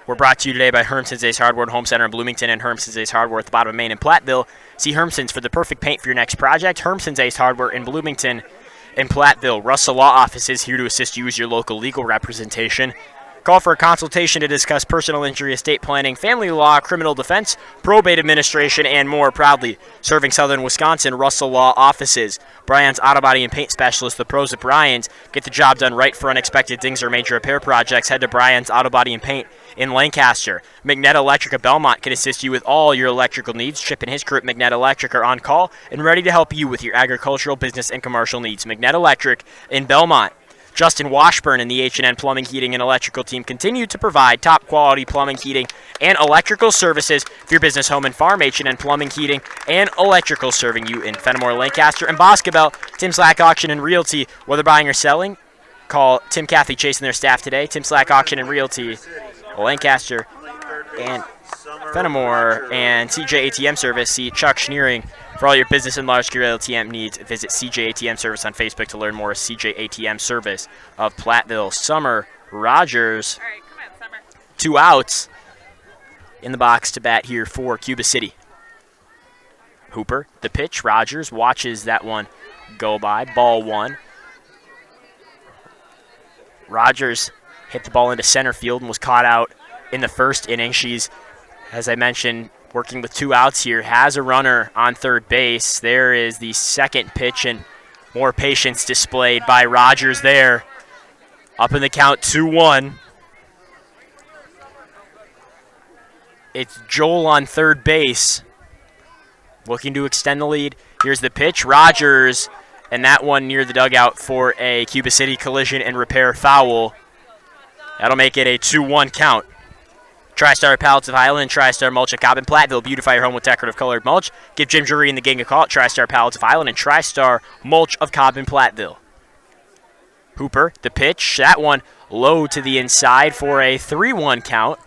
We're brought to you today by Hermson's Ace Hardware Home Center in Bloomington and Hermson's Ace Hardware at the bottom of Main in Platteville. See Hermson's for the perfect paint for your next project. Hermson's Ace Hardware in Bloomington and Platteville. Russell Law Office is here to assist you as your local legal representation. Call for a consultation to discuss personal injury, estate planning, family law, criminal defense, probate administration, and more. Proudly serving Southern Wisconsin, Russell Law Offices. Brian's Auto Body and Paint Specialist, the pros at Brian's. Get the job done right for unexpected things or major repair projects. Head to Brian's Auto Body and Paint in Lancaster. McNett Electric of Belmont can assist you with all your electrical needs. Chip and his crew at McNett Electric are on call and ready to help you with your agricultural, business, and commercial needs. McNett Electric in Belmont. Justin Washburn and the H&N Plumbing, Heating, and Electrical team continue to provide top-quality plumbing, heating, and electrical services for your business, home, and farm. H&N Plumbing, Heating, and Electrical serving you in Fenimore, Lancaster, and Boscobel. Tim Slack Auction and Realty. Whether buying or selling, call Tim, Kathy, Chase, and their staff today. Tim Slack Auction and Realty, Lancaster, and Fenimore, and CJ ATM Service. See Chuck Schneering for all your business and large-scale ATM needs. Visit CJ ATM Service on Facebook to learn more. CJ ATM Service of Platteville. Summer Rogers, 2 outs. in the box to bat here for Cuba City. Hooper, the pitch. Rogers watches that one go by. Ball one. Rogers hit the ball into center field and was caught out in the first inning. She's, as I mentioned, working with 2 outs here, has a runner on third base. There is the second pitch, and more patience displayed by Rogers there. Up in the count, 2-1. It's Joel on third base, looking to extend the lead. Here's the pitch. Rogers, and that one near the dugout for a Cuba City collision and repair foul. That'll make it a 2-1 count. TriStar Pallets of Highland and TriStar Mulch at Cobb and Platteville. Beautify your home with decorative colored mulch. Give Jim Drury and the gang a call at TriStar Pallets of Highland and TriStar Mulch of Cobb and Platteville. Hooper, the pitch. That one low to the inside for a 3-1 count.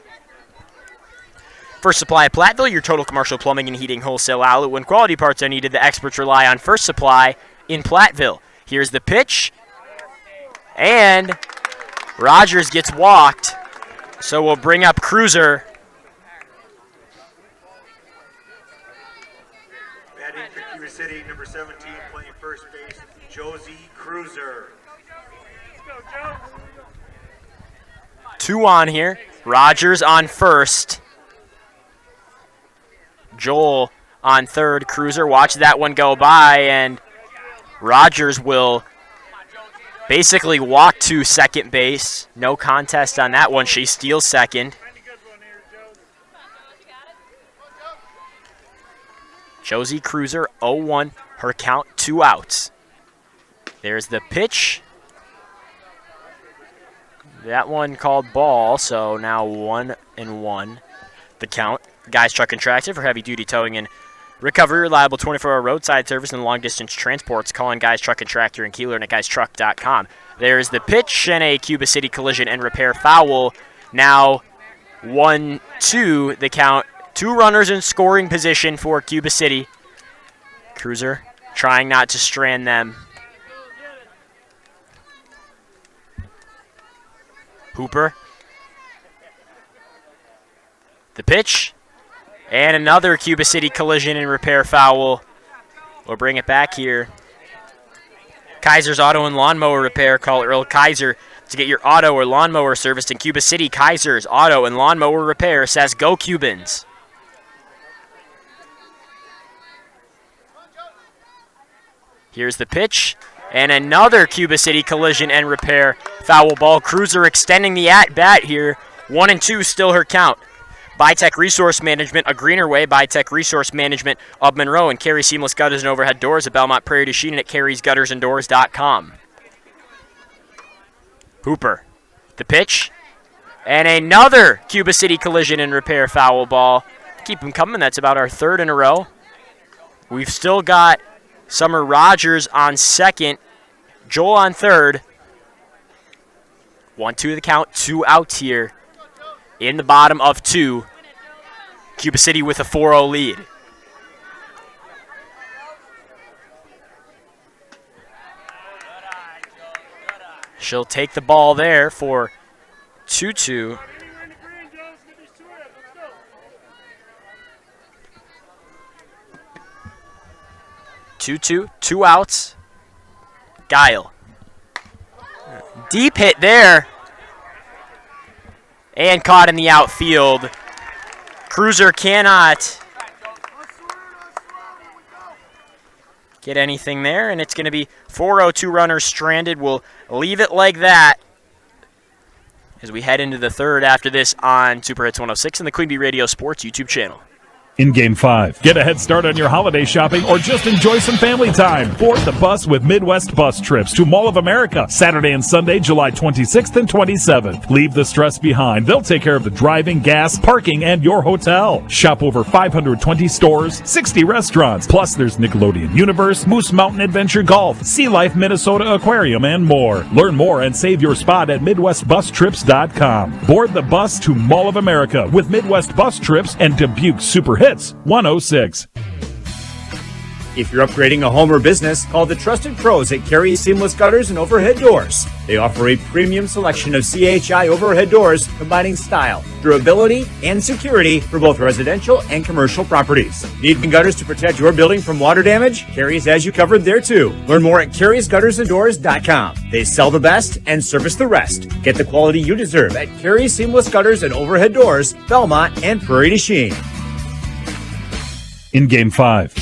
First Supply of Platteville, your total commercial plumbing and heating wholesale outlet. When quality parts are needed, the experts rely on First Supply in Platteville. Here's the pitch. And Rogers gets walked. So we'll bring up Cruiser. Batting for Cuba City, number 17, playing first base, Josie Cruiser. 2 on here. Rogers on first. Joel on third. Cruiser, watch that one go by, and Rogers will basically walk to second base. No contest on that one. She steals second. Josie Cruiser, 0-1. Her count, 2 outs. There's the pitch. That one called ball, so now 1-1. The count. Guys Truck and Tractor for heavy-duty towing and recovery, reliable 24-hour roadside service and long-distance transports. Call in Guys Truck and Tractor in Kieler and at guystruck.com. There's the pitch and a Cuba City collision and repair foul. Now 1-2 the count. 2 runners in scoring position for Cuba City. Cruiser trying not to strand them. Hooper. The pitch. And another Cuba City collision and repair foul. We'll bring it back here. Kaiser's Auto and Lawnmower Repair. Call Earl Kaiser to get your auto or lawnmower serviced in Cuba City. Kaiser's Auto and Lawnmower Repair says go Cubans. Here's the pitch. And another Cuba City collision and repair foul ball. Cruiser extending the at-bat here. 1-2 still her count. Bytech Resource Management, a greener way. Bytech Resource Management of Monroe and Carey Seamless Gutters and Overhead Doors at Belmont Prairie du Chien at carey'sguttersanddoors.com. Hooper, the pitch. And another Cuba City collision and repair foul ball. Keep them coming. That's about our 3rd in a row. We've still got Summer Rogers on second. Joel on third. 1-2 the count. 2 outs here. In the bottom of 2, Cuba City with a 4-0 lead. She'll take the ball there for 2-2. Two outs. Guile. Deep hit there. And caught in the outfield. Cruiser cannot get anything there, and it's going to be 4-0, 2 runners stranded. We'll leave it like that as we head into the 3rd after this on Super Hits 106 and the Queen Bee Radio Sports YouTube channel. In Game 5. Get a head start on your holiday shopping or just enjoy some family time. Board the bus with Midwest Bus Trips to Mall of America, Saturday and Sunday, July 26th and 27th. Leave the stress behind. They'll take care of the driving, gas, parking, and your hotel. Shop over 520 stores, 60 restaurants. Plus, there's Nickelodeon Universe, Moose Mountain Adventure Golf, Sea Life Minnesota Aquarium, and more. Learn more and save your spot at MidwestBusTrips.com. Board the bus to Mall of America with Midwest Bus Trips and Dubuque Super Hits 106. If you're upgrading a home or business, call the trusted pros at Carey Seamless Gutters and Overhead Doors. They offer a premium selection of CHI overhead doors, combining style, durability, and security for both residential and commercial properties. Need gutters to protect your building from water damage? Carey's has you covered there too. Learn more at Carey'sGuttersAndDoors.com. They sell the best and service the rest. Get the quality you deserve at Carey Seamless Gutters and Overhead Doors, Belmont, and Prairie du Chien. In Game 5.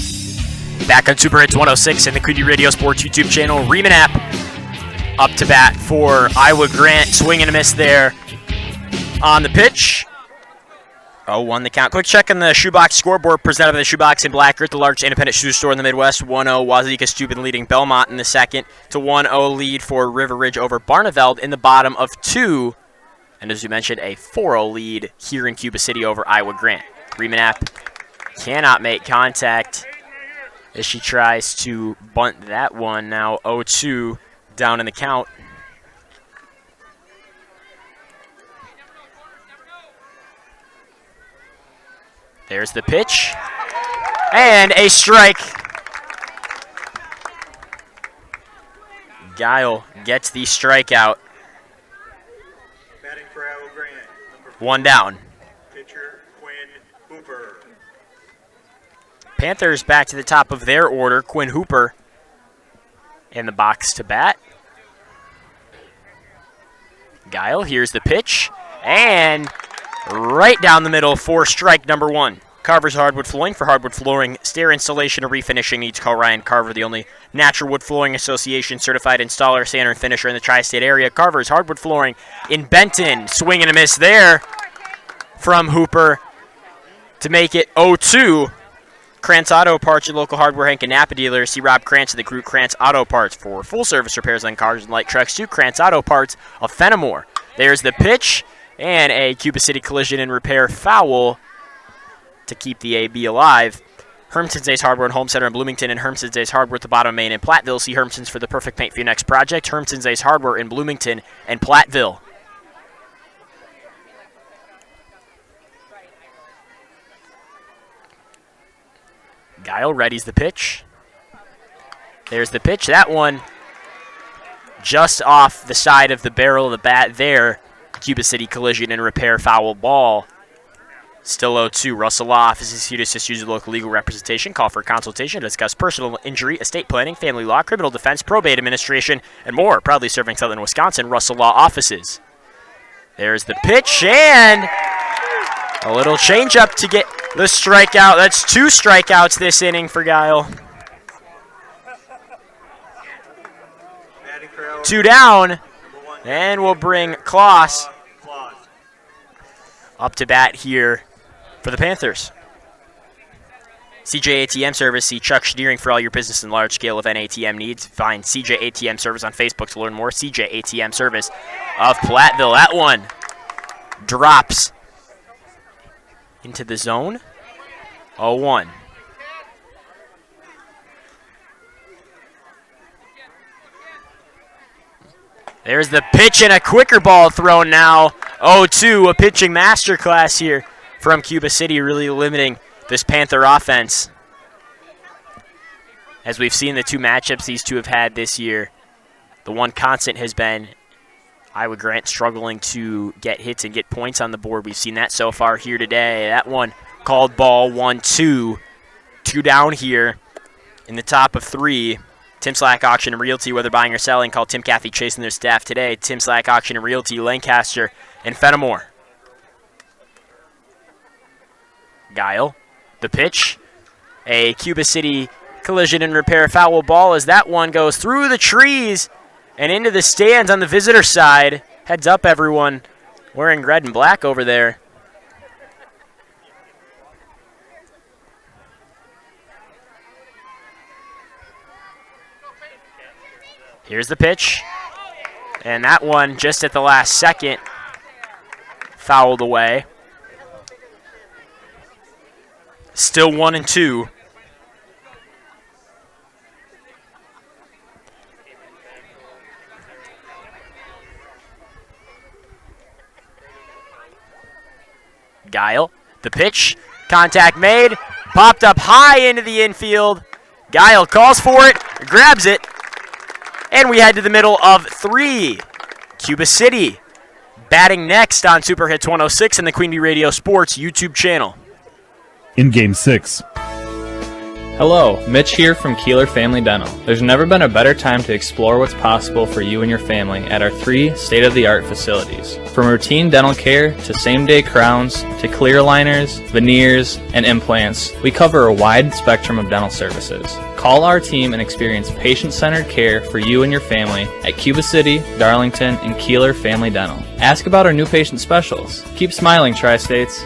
Back on Super Hits 106 and the Queen Radio Sports YouTube channel. Remanap up to bat for Iowa Grant. Swing and a miss there on the pitch. 0-1 the count. Quick check on the Shoebox scoreboard presented by the Shoebox in Black Earth, the largest independent shoe store in the Midwest. 1-0 Wazika Steuben leading Belmont in the second to 1-0 lead for River Ridge over Barneveld in the bottom of 2. And as we mentioned, a 4-0 lead here in Cuba City over Iowa Grant. Remanap cannot make contact as she tries to bunt that one. Now 0-2 down in the count. There's the pitch. And a strike. Guile gets the strikeout. Batting for Iowa Grant, number 4, One down. pitcher Quinn Hooper. Panthers back to the top of their order. Quinn Hooper in the box to bat. Guile, here's the pitch. And right down the middle for strike number 1. Carver's Hardwood Flooring. For hardwood flooring, stair installation, or refinishing needs, call Ryan Carver, the only Natural Wood Flooring Association certified installer, sander, and finisher in the tri-state area. Carver's Hardwood Flooring in Benton. Swing and a miss there from Hooper to make it 0-2. Krantz Auto Parts, your local hardware Hank and Napa dealer. See Rob Krantz of the group Krantz Auto Parts for full service repairs on cars and light trucks. To Krantz Auto Parts of Fenimore. There's the pitch and a Cuba City collision and repair foul to keep the AB alive. Hermson's Ace Hardware and Home Center in Bloomington and Hermson's Ace Hardware at the bottom of Main in Platteville. See Hermson's for the perfect paint for your next project. Hermson's Ace Hardware in Bloomington and Platteville. Guile readies the pitch. There's the pitch. That one just off the side of the barrel of the bat there. Cuba City collision and repair foul ball. Still 0-2. Russell Law Office is here to assist you with local legal representation. Call for a consultation to discuss personal injury, estate planning, family law, criminal defense, probate administration, and more. Proudly serving Southern Wisconsin, Russell Law Offices. There's the pitch and a little changeup to get the strikeout. That's 2 strikeouts this inning for Guile. 2 down, and we'll bring Kloss up to bat here for the Panthers. CJ ATM Service. See Chuck Schneering for all your business and large-scale event ATM needs. Find CJ ATM Service on Facebook to learn more. CJ ATM Service of Platteville. That one drops into the zone. 0-1. There's the pitch and a quicker ball thrown now. 0-2, a pitching masterclass here from Cuba City, really limiting this Panther offense. As we've seen the 2 matchups these two have had this year, the one constant has been Iowa Grant struggling to get hits and get points on the board. We've seen that so far here today. That one called ball 1-2. 2 down here in the top of 3. Tim Slack Auction and Realty, whether buying or selling, call Tim Cathy Chase and their staff today. Tim Slack Auction and Realty, Lancaster and Fenimore. Guile, the pitch. A Cuba City collision and repair foul ball as that one goes through the trees and into the stands on the visitor side. Heads up, everyone wearing red and black over there. Here's the pitch. And that one, just at the last second, fouled away. Still 1-2. Guile, the pitch, contact made, popped up high into the infield. Guile calls for it, grabs it, and we head to the middle of 3. Cuba City batting next on Super Hits 106 and the Queen Bee Radio Sports YouTube channel. In Game 6. Hello, Mitch here from Kieler Family Dental. There's never been a better time to explore what's possible for you and your family at our 3 state-of-the-art facilities. From routine dental care to same-day crowns to clear aligners, veneers, and implants, we cover a wide spectrum of dental services. Call our team and experience patient-centered care for you and your family at Cuba City, Darlington, and Kieler Family Dental. Ask about our new patient specials. Keep smiling, Tri-States.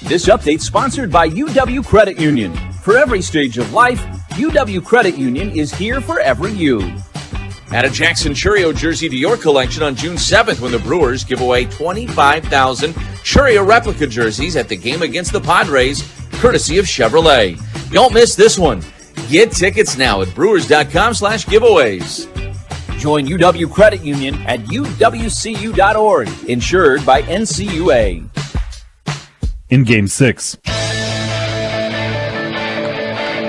This update sponsored by UW Credit Union. For every stage of life, UW Credit Union is here for every you. Add a Jackson Churio jersey to your collection on June 7th when the Brewers give away 25,000 Churio replica jerseys at the game against the Padres, courtesy of Chevrolet. Don't miss this one. Get tickets now at brewers.com/giveaways. Join UW Credit Union at uwcu.org, insured by NCUA. In Game 6.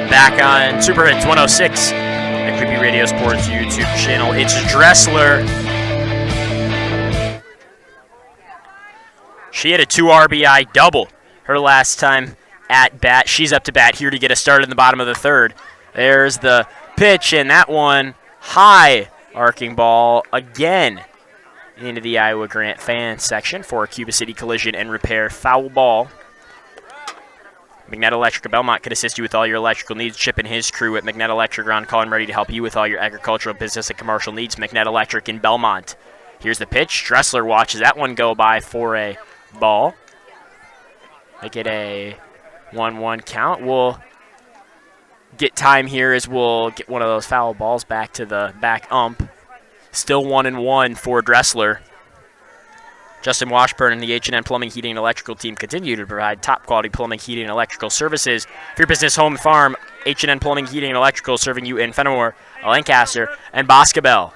Back on Super Hits 106, the Queen Bee Radio Sports YouTube channel. It's Dressler. She had a 2 RBI double her last time at bat. She's up to bat here to get us started in the bottom of the 3rd. There's the pitch, and that one high arcing ball again into the Iowa Grant fan section for a Cuba City collision and repair foul ball. McNett Electric of Belmont could assist you with all your electrical needs. Chip and his crew at McNett Electric are on call and ready to help you with all your agricultural, business, and commercial needs. McNett Electric in Belmont. Here's the pitch. Dressler watches that one go by for a ball. Make it a 1-1 count. We'll get time here as we'll get one of those foul balls back to the back ump. Still 1-1 for Dressler. Justin Washburn and the H&N Plumbing, Heating, and Electrical team continue to provide top-quality plumbing, heating, and electrical services for your business, home, and farm. H&N Plumbing, Heating, and Electrical serving you in Fenimore, Lancaster, and Boscobel.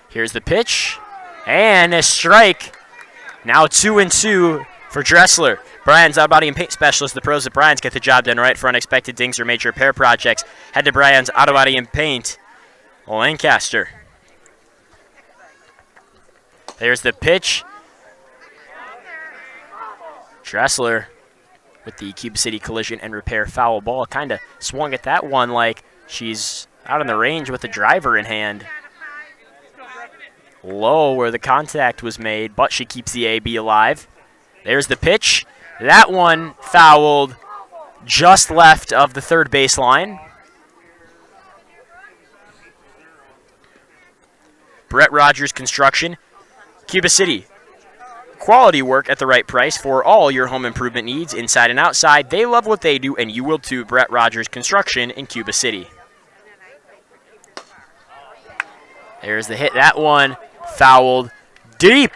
Here's the pitch, and a strike. Now 2-2 for Dressler. Brian's Auto Body and Paint Specialist. The pros at Brian's get the job done right for unexpected dings or major repair projects. Head to Brian's Auto Body and Paint, Lancaster. There's the pitch. Dressler with the Cuba City collision and repair foul ball. Kind of swung at that one like she's out on the range with the driver in hand. Low where the contact was made, but she keeps the AB alive. There's the pitch. That one fouled just left of the 3rd baseline. Brett Rogers Construction, Cuba City. Quality work at the right price for all your home improvement needs, inside and outside. They love what they do, and you will too. Brett Rogers Construction in Cuba City. There's the hit. That one fouled deep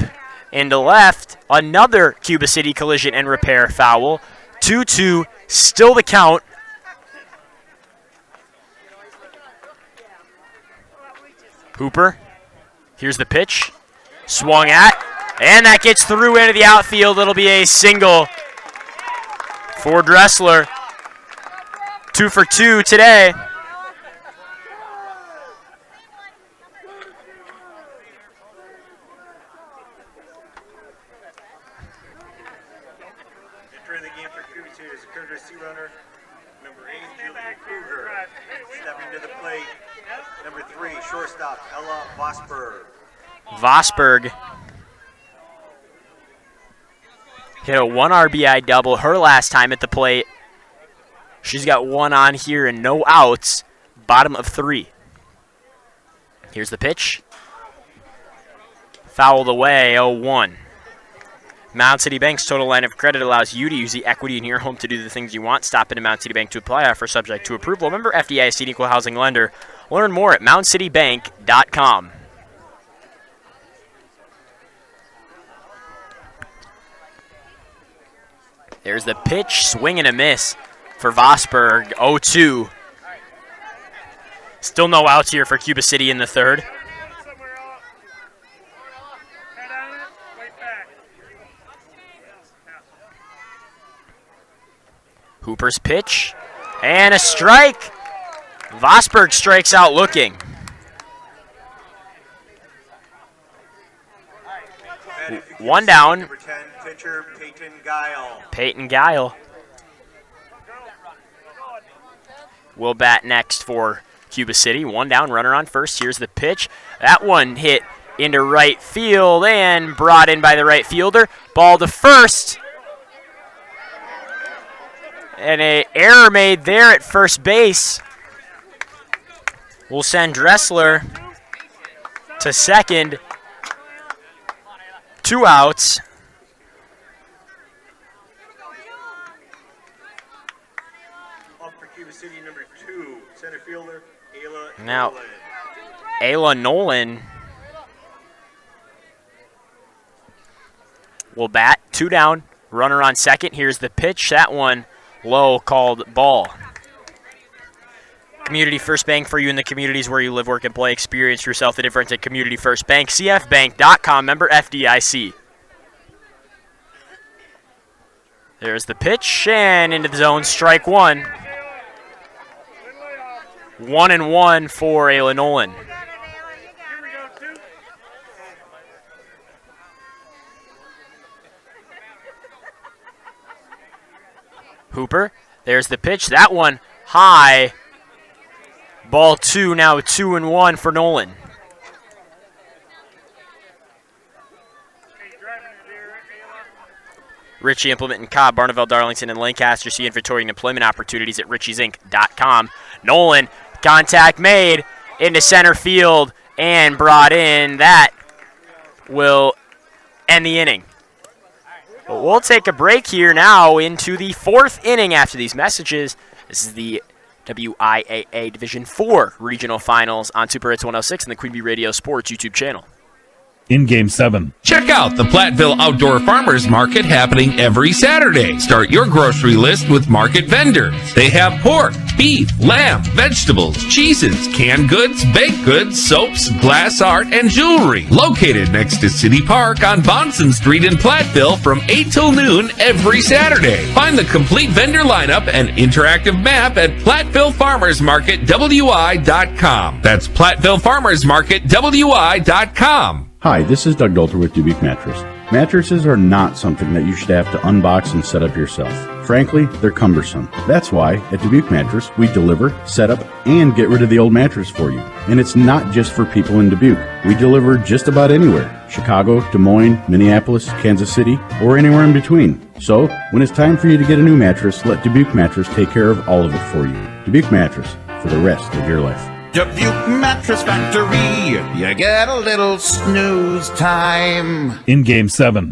into left. Another Cuba City collision and repair foul. 2-2, still the count. Hooper. Here's the pitch. Swung at, and that gets through into the outfield. It'll be a single for Dressler. 2 for 2 today. Entering the game for Cuba City is a courtesy runner, number 8, Julia Kruger. Stepping to the plate, number 3, shortstop, Ella Vosberg. Vosberg hit a 1 RBI double her last time at the plate. She's got 1 on here and no outs. Bottom of 3. Here's the pitch. Fouled away, 0-1. Mound City Bank's total line of credit allows you to use the equity in your home to do the things you want. Stop into Mound City Bank to apply. Offer subject to approval. Member FDIC and equal housing lender. Learn more at moundcitybank.com. There's the pitch, swing and a miss for Vosberg, 0-2. Still no outs here for Cuba City in the 3rd. Hooper's pitch. And a strike. Vosberg strikes out looking. One down. Number 10, pitcher Peyton Guile. Peyton Guile will bat next for Cuba City. One down, runner on first. Here's the pitch. That one hit into right field and brought in by the right fielder. Ball to first. And an error made there at first base. We'll send Dressler to second. 2 outs. Up for Cuba City, number 2, center fielder Ayla Now, Nolan. Ayla Nolan will bat. 2 down, runner on second. Here's the pitch. That one low, called ball. Community First Bank for you in the communities where you live, work, and play. Experience yourself the difference at Community First Bank. CFbank.com, member FDIC. There's the pitch, and into the zone, strike one. 1-1 for Ayla Nolan. Hooper, there's the pitch. That one high. Ball 2, now 2-1 for Nolan. Ritchie Implement in Cobb, Barneveld, Darlington, and Lancaster. See inventory and employment opportunities at richiesInc.com. Nolan, contact made into center field and brought in. That will end the inning. But we'll take a break here now into the 4th inning after these messages. This is the WIAA Division 4 Regional Finals on Super Hits 106 and the Queen Bee Radio Sports YouTube channel. In Game 7. Check out the Platteville Outdoor Farmers Market happening every Saturday. Start your grocery list with market vendors. They have pork, beef, lamb, vegetables, cheeses, canned goods, baked goods, soaps, glass art, and jewelry. Located next to City Park on Bonson Street in Platteville from 8 till noon every Saturday. Find the complete vendor lineup and interactive map at PlattevilleFarmersMarketWI.com. That's PlattevilleFarmersMarketWI.com. Hi, this is Doug Dolter with Dubuque Mattress. Mattresses are not something that you should have to unbox and set up yourself. Frankly, they're cumbersome. That's why at Dubuque Mattress, we deliver, set up, and get rid of the old mattress for you. And it's not just for people in Dubuque. We deliver just about anywhere. Chicago, Des Moines, Minneapolis, Kansas City, or anywhere in between. So, when it's time for you to get a new mattress, let Dubuque Mattress take care of all of it for you. Dubuque Mattress, for the rest of your life. Dubuque Mattress Factory, you get a little snooze time. In Game 7.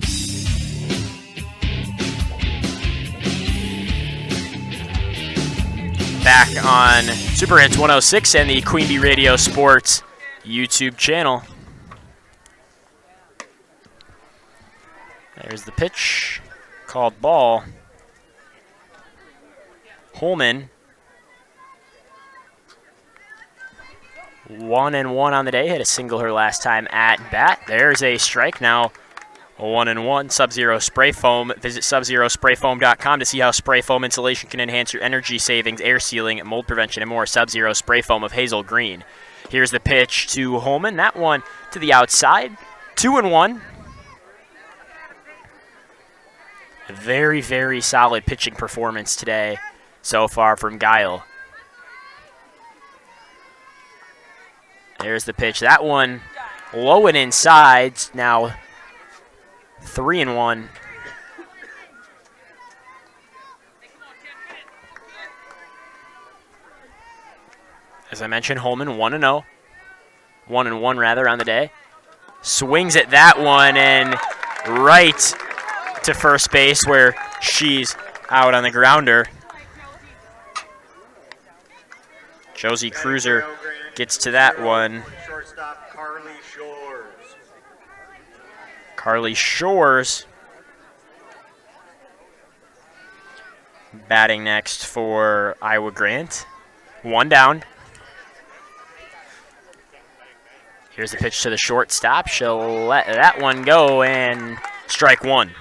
Back on Super Hits 106 and the Queen Bee Radio Sports YouTube channel. There's the pitch, called ball. Holman, 1-1 on the day, hit a single her last time at bat. There's a strike, now 1-1. Sub-Zero Spray Foam. Visit SubZeroSprayFoam.com to see how spray foam insulation can enhance your energy savings, air sealing, mold prevention, and more. Sub-Zero Spray Foam of Hazel Green. Here's the pitch to Holman. That one to the outside. 2-1. Very, very solid pitching performance today so far from Guile. There's the pitch. That one low and inside. Now 3-1. As I mentioned, Holman 1-0. 1-1 rather on the day. Swings at that one and right to first base where she's out on the grounder. Josie Cruiser gets to that one. Shortstop Carly Shores. Carly Shores batting next for Iowa Grant. 1 down. Here's the pitch to the shortstop. She'll let that one go and strike one.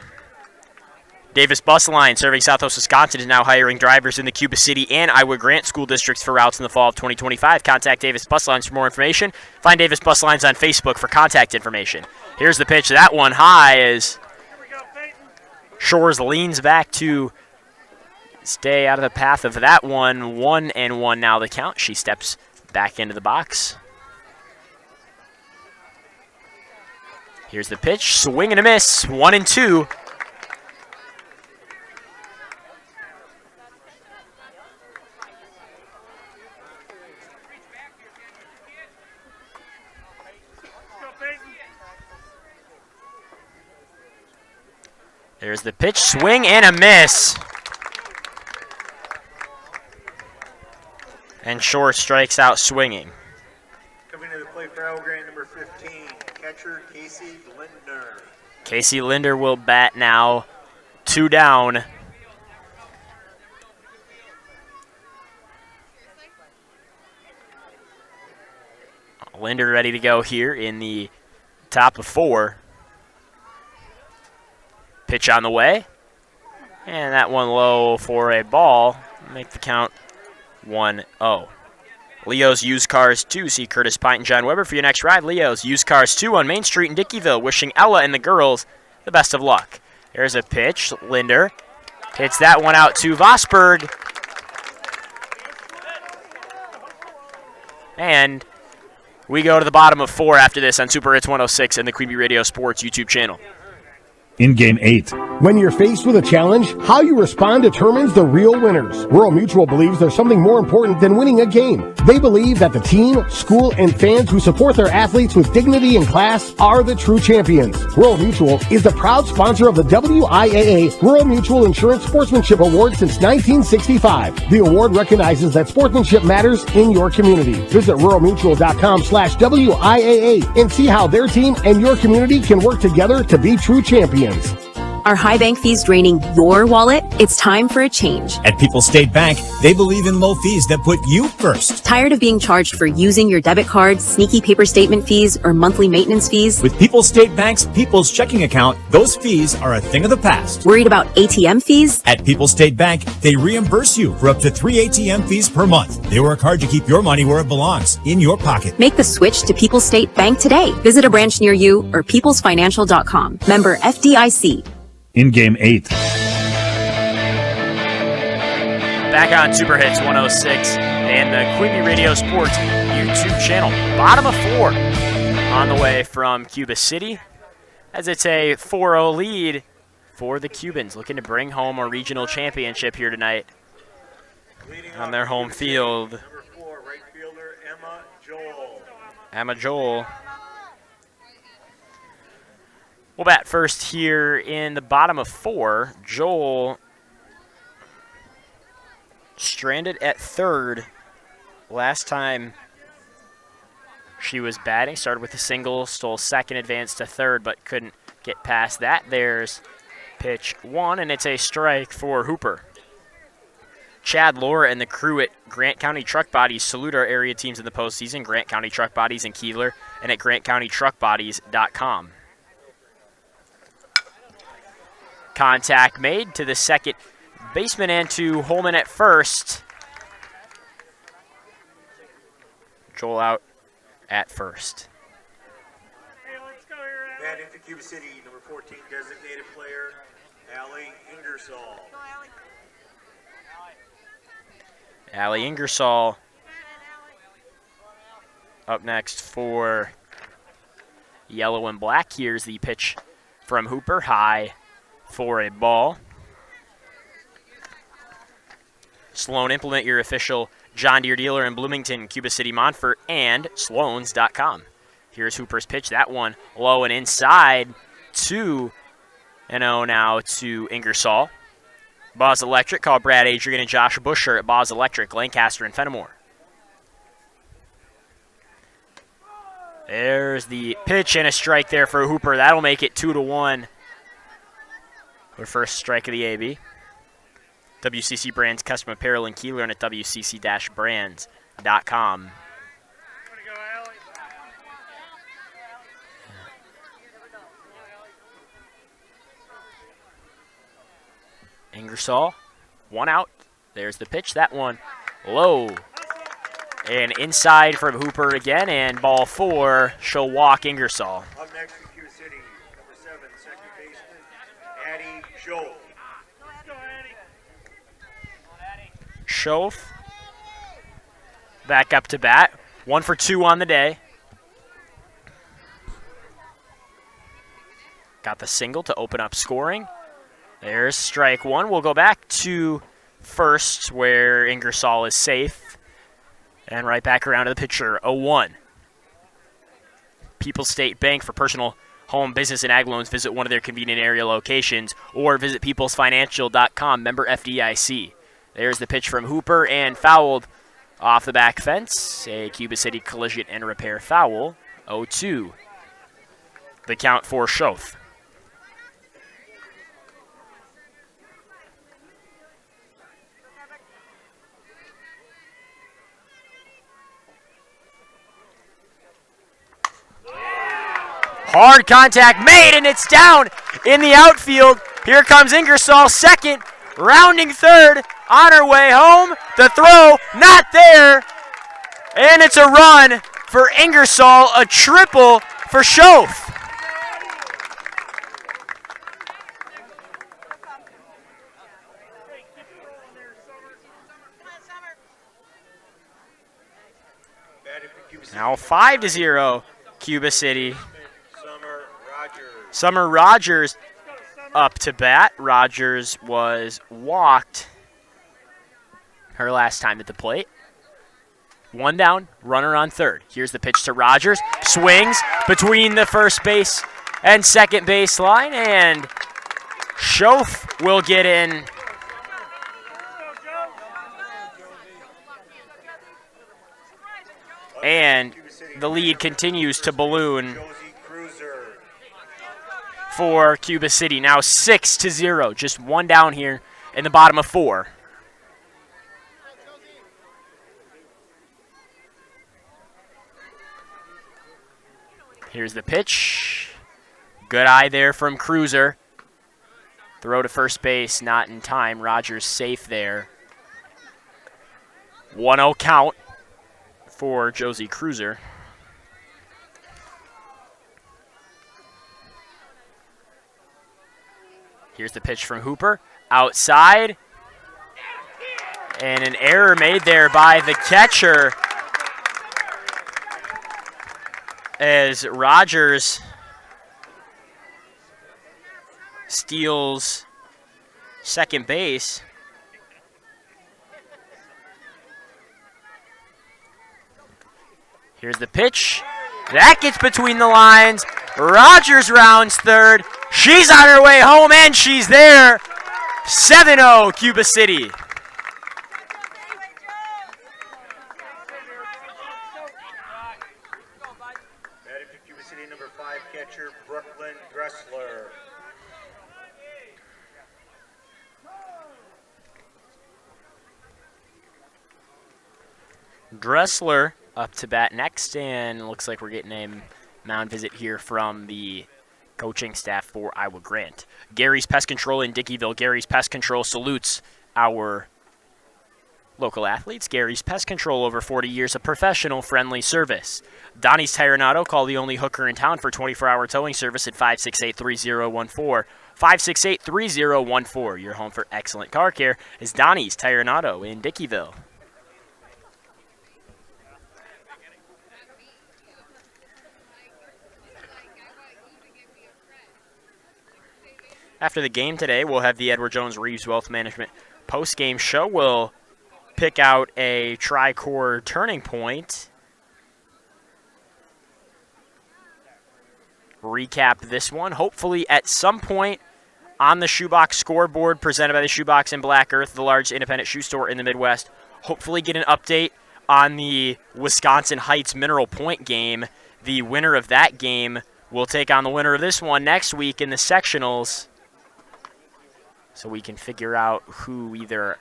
Davis Bus Line, serving Southwest Wisconsin, is now hiring drivers in the Cuba City and Iowa Grant school districts for routes in the fall of 2025. Contact Davis Bus Lines for more information. Find Davis Bus Lines on Facebook for contact information. Here's the pitch. That one high as Shores leans back to stay out of the path of that one. 1-1 now the count. She steps back into the box. Here's the pitch. Swing and a miss. 1-2. There's the pitch, swing, and a miss. And Shore strikes out swinging. Coming to the plate for Iowa Grant, number 15, catcher Casey Linder. Casey Linder will bat now. 2 down. Linder ready to go here in the top of 4. Pitch on the way. And that one low for a ball. Make the count 1-0. Leo's Used Cars 2. See Curtis Pint and John Weber for your next ride. Leo's Used Cars 2 on Main Street in Dickeyville. Wishing Ella and the girls the best of luck. There's a pitch. Linder hits that one out to Vosberg. And we go to the bottom of 4 after this on Super Hits 106 and the Queen Bee Radio Sports YouTube channel. In Game 8. When you're faced with a challenge, how you respond determines the real winners. Rural Mutual believes there's something more important than winning a game. They believe that the team, school, and fans who support their athletes with dignity and class are the true champions. Rural Mutual is the proud sponsor of the WIAA Rural Mutual Insurance Sportsmanship Award since 1965. The award recognizes that sportsmanship matters in your community. Visit ruralmutual.com/WIAA and see how their team and your community can work together to be true champions. Are high bank fees draining your wallet? It's time for a change. At People's State Bank, they believe in low fees that put you first. Tired of being charged for using your debit card, sneaky paper statement fees, or monthly maintenance fees? With People's State Bank's People's Checking Account, those fees are a thing of the past. Worried about ATM fees? At People's State Bank, they reimburse you for up to 3 ATM fees per month. They work hard to keep your money where it belongs, in your pocket. Make the switch to People's State Bank today. Visit a branch near you or peoplesfinancial.com. Member FDIC. In Game 8. Back on Super Hits 106 and the Queen Bee Radio Sports YouTube channel. Bottom of 4 on the way from Cuba City as it's a 4-0 lead for the Cubans, looking to bring home a regional championship here tonight on their home field. Number 4, right fielder Emma Joel. Emma Joel. We'll bat first here in the bottom of 4. Joel stranded at third last time she was batting. Started with a single, stole second, advanced to third, but couldn't get past that. There's pitch 1, and it's a strike for Hooper. Chad Laura and the crew at Grant County Truck Bodies salute our area teams in the postseason. Grant County Truck Bodies in Kieler and at grantcountytruckbodies.com. Contact made to the second baseman and to Holman at first. Joel out at first. Batting for Cuba City, number 14, designated player, Allie Ingersoll. Allie Ingersoll up next for yellow and black. Here's the pitch from Hooper, high for a ball. Sloan, implement your official John Deere dealer in Bloomington, Cuba City, Montfort, and Sloans.com. Here's Hooper's pitch. That one low and inside. 2-0 now to Ingersoll. Boz Electric, call Brad Adrian and Josh Busher at Boz Electric, Lancaster and Fenimore. There's the pitch and a strike there for Hooper. That'll make it 2-1. Her first strike of the AB. WCC Brands Custom Apparel in Kieler and at WCC-brands.com. Ingersoll, 1 out. There's the pitch. That one low. And inside from Hooper again, and ball 4. She'll walk Ingersoll. Up next for Cuba City, number 7, second baseman, Addie Scholl. Schof back up to bat. 1 for 2 on the day. Got the single to open up scoring. There's strike 1. We'll go back to first where Ingersoll is safe. And right back around to the pitcher, 0-1. People's State Bank for personal, home, business, and ag loans. Visit one of their convenient area locations or visit peoplesfinancial.com, member FDIC. There's the pitch from Hooper and fouled off the back fence. A Cuba City collision and repair foul, 0-2. The count for Schoth. Hard contact made, and it's down in the outfield. Here comes Ingersoll, second, rounding third, on her way home. The throw, not there, and it's a run for Ingersoll, a triple for Schoth. Now 5-0, Cuba City. Summer Rogers up to bat. Rogers was walked her last time at the plate. 1 down, runner on third. Here's the pitch to Rogers. Swings between the first base and second base line, and Schof will get in. And the lead continues to balloon for Cuba City. Now 6-0, just 1 down here in the bottom of 4. Here's the pitch. Good eye there from Cruiser. Throw to first base, not in time. Rogers safe there. 1-0 count for Josie Cruiser. Here's the pitch from Hooper. Outside. And an error made there by the catcher as Rogers steals second base. Here's the pitch. That gets between the lines. Rogers rounds third. She's on her way home, and she's there. 7-0, Cuba City. Batting for Cuba City, number 5 catcher, Brooklyn Dressler. Dressler up to bat next, and looks like we're getting a mound visit here from the coaching staff for Iowa Grant. Gary's Pest Control in Dickeyville. Gary's Pest Control salutes our local athletes. Gary's Pest Control, over 40 years of professional, friendly service. Donnie's Tire and Auto, call the only hooker in town for 24-hour towing service at 568-3014. 568-3014. Your home for excellent car care is Donnie's Tire and Auto in Dickeyville. After the game today, we'll have the Edward Jones Reeves Wealth Management post-game show. We'll pick out a tri-core turning point. Recap this one. Hopefully at some point on the Shoebox scoreboard presented by the Shoebox in Black Earth, the large independent shoe store in the Midwest. Hopefully get an update on the Wisconsin Heights Mineral Point game. The winner of that game will take on the winner of this one next week in the sectionals. So we can figure out who either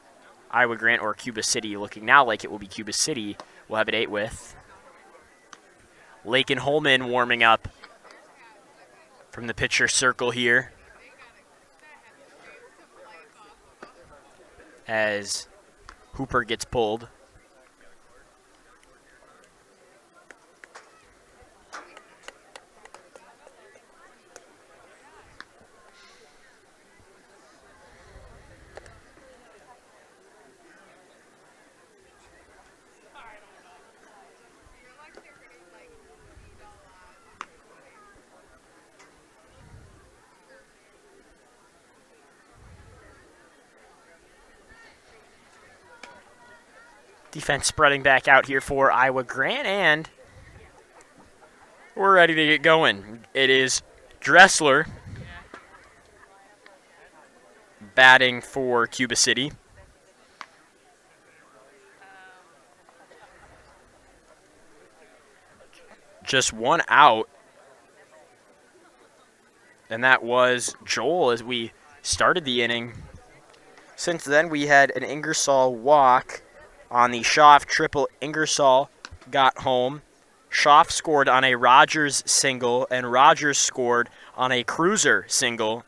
Iowa Grant or Cuba City, looking now like it will be Cuba City, will have a date with. Lake and Holman warming up from the pitcher circle here. as Hooper gets pulled. Defense spreading back out here for Iowa Grant, and we're ready to get going. It is Dressler batting for Cuba City. Just one out, and that was Joel as we started the inning. Since then, we had an Ingersoll walk on the Schaff triple. Ingersoll got home. Schaff scored on a Rogers single, and Rogers scored on a Cruiser single.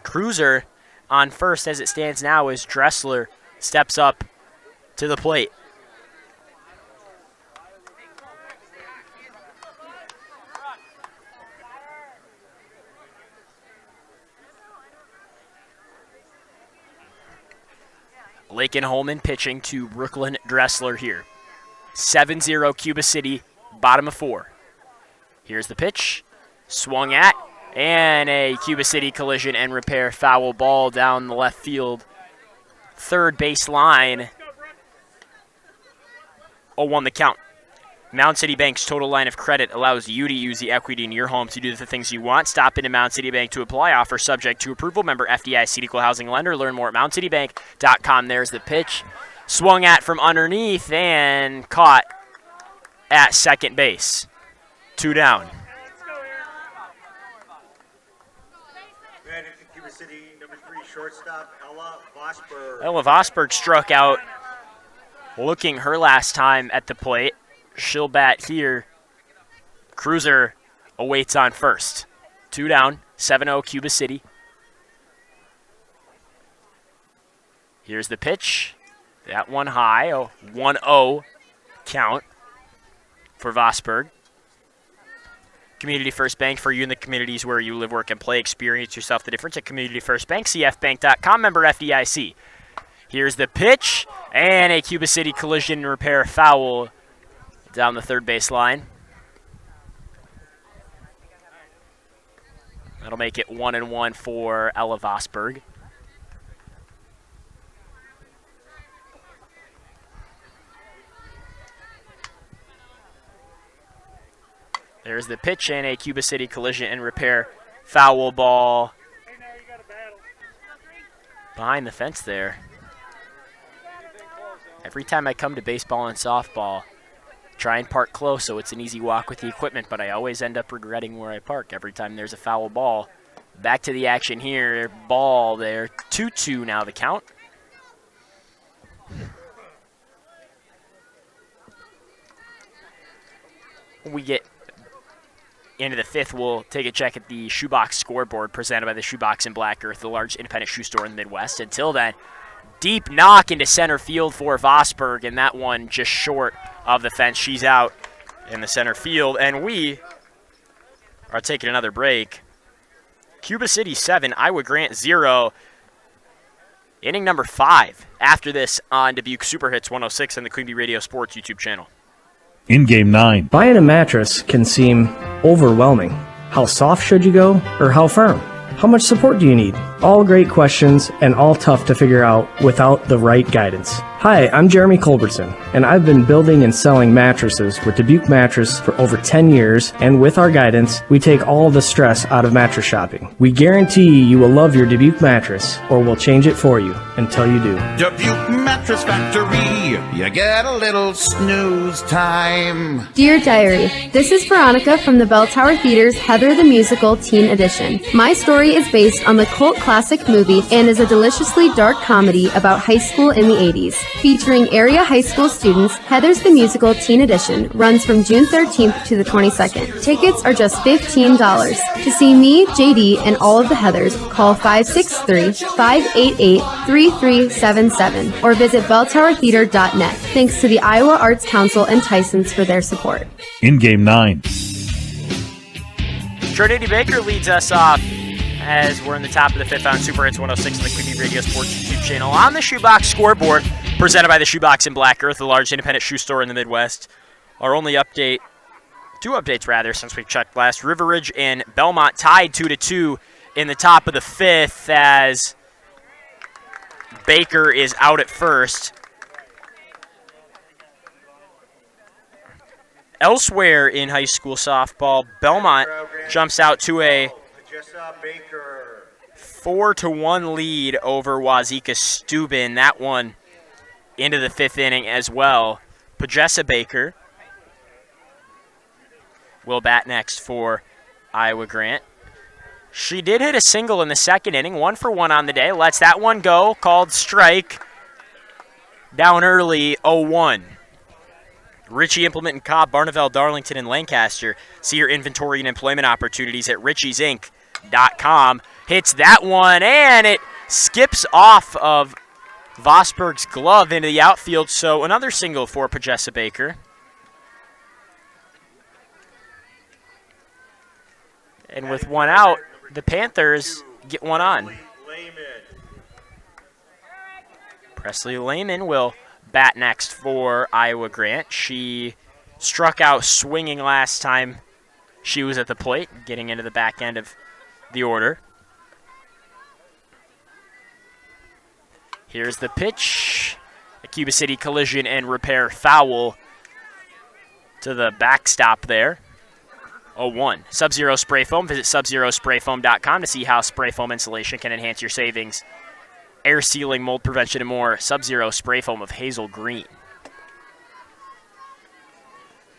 Cruiser on first as it stands now as Dressler steps up to the plate. Lakin Holman pitching to Brooklyn Dressler here. 7-0 Cuba City, bottom of 4. Here's the pitch. Swung at, and a Cuba City collision and repair foul ball down the left field. Third base line. 0-1 the count. Mound City Bank's total line of credit allows you to use the equity in your home to do the things you want. Stop into Mound City Bank to apply. Offer subject to approval. Member FDIC equal housing lender. Learn more at MoundCityBank.com. There's the pitch. Swung at from underneath and caught at second base. 2 down. Batting for Cuba City, number 3, shortstop Ella Vosberg. Ella Vosberg struck out looking her last time at the plate. She'll bat here. Cruiser awaits on first. 2 down, 7-0 Cuba City. Here's the pitch. That one high, a 1-0 count for Vosberg. Community First Bank for you in the communities where you live, work, and play. Experience yourself the difference at Community First Bank. CFBank.com, member FDIC. Here's the pitch, and a Cuba City collision repair foul down the third base line. That'll make it 1-1 for Ella Vosberg. There's the pitch and a Cuba City collision and repair foul ball behind the fence there. Every time I come to baseball and softball, try and park close so it's an easy walk with the equipment, but I always end up regretting where I park every time there's a foul ball. Back to the action here. Ball there. 2-2 now the count. When we get into the 5th, we'll take a check at the Shoebox scoreboard presented by the Shoebox in Black Earth, the large independent shoe store in the Midwest. Until then, deep knock into center field for Vosberg, and that one just short of the fence. She's out in the center field, and we are taking another break. Cuba City 7, Iowa Grant 0. Inning number 5 after this on Dubuque Super Hits 106 and the Queen Bee Radio Sports YouTube channel. In game 9. Buying a mattress can seem overwhelming. How soft should you go, or how firm? How much support do you need? All great questions and all tough to figure out without the right guidance. Hi, I'm Jeremy Culbertson, and I've been building and selling mattresses with Dubuque Mattress for over 10 years, and with our guidance, we take all the stress out of mattress shopping. We guarantee you will love your Dubuque mattress, or we'll change it for you until you do. Dubuque Mattress Factory, you get a little snooze time. Dear Diary, this is Veronica from the Bell Tower Theater's Heather the Musical Teen Edition. My story is based on the cult classic movie and is a deliciously dark comedy about high school in the 80s. Featuring area high school students, Heathers the Musical Teen Edition runs from June 13th to the 22nd. Tickets are just $15. To see me, JD, and all of the Heathers, call 563-588-3377 or visit belltowertheater.net. Thanks to the Iowa Arts Council and Tyson's for their support. In Game 9. Trinity Baker leads us off as we're in the top of the fifth on Super Hits 106 on the Queen Bee Radio Sports YouTube channel. On the Shoebox scoreboard, presented by the Shoebox in Black Earth, the largest independent shoe store in the Midwest. Our only update, two updates rather, since we checked last. River Ridge and Belmont tied 2-2 in the top of the fifth as Baker is out at first. Elsewhere in high school softball, Belmont jumps out to a 4-1 lead over Wazeeka Steuben. That one into the fifth inning as well. Pajessa Baker will bat next for Iowa Grant. She did hit a single in the second inning, 1-for-1 on the day. Lets that one go, called strike. Down early, 0-1. Ritchie Implement in Cobb, Barneveld, Darlington, and Lancaster. See your inventory and employment opportunities at richies.inc.com. Hits that one, and it skips off of Vosberg's glove into the outfield, so another single for Pajessa Baker. And with one out, the Panthers get one on. Presley Lehman will bat next for Iowa Grant. She struck out swinging last time she was at the plate, getting into the back end of the order. Here's the pitch. A Cuba City collision and repair foul to the backstop there. 0-1. Sub-Zero Spray Foam. Visit subzerosprayfoam.com to see how spray foam insulation can enhance your savings. Air sealing, mold prevention, and more. Sub-Zero Spray Foam of Hazel Green.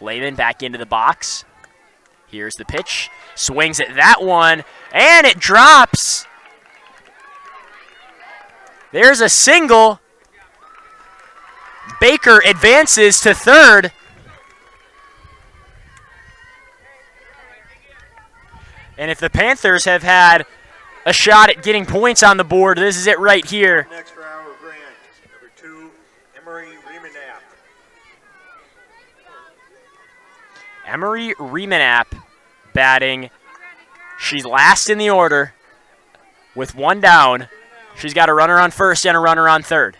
Lehman back into the box. Here's the pitch. Swings at that one, and it drops. There's a single. Baker advances to third. And if the Panthers have had a shot at getting points on the board, this is it right here. Next for Iowa Grant, number 2, Emery Remanap. Emery Remanap batting. She's last in the order with one down. She's got a runner on first and a runner on third.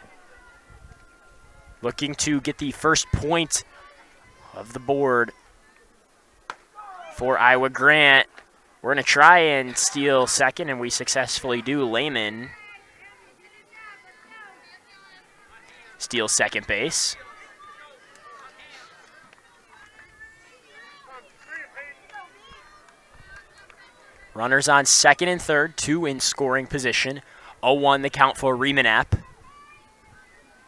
Looking to get the first point of the board for Iowa Grant. We're going to try and steal second, and we successfully do. Lehman steals second base. Runners on second and third, 2 in scoring position. 0-1 the count for Remanap.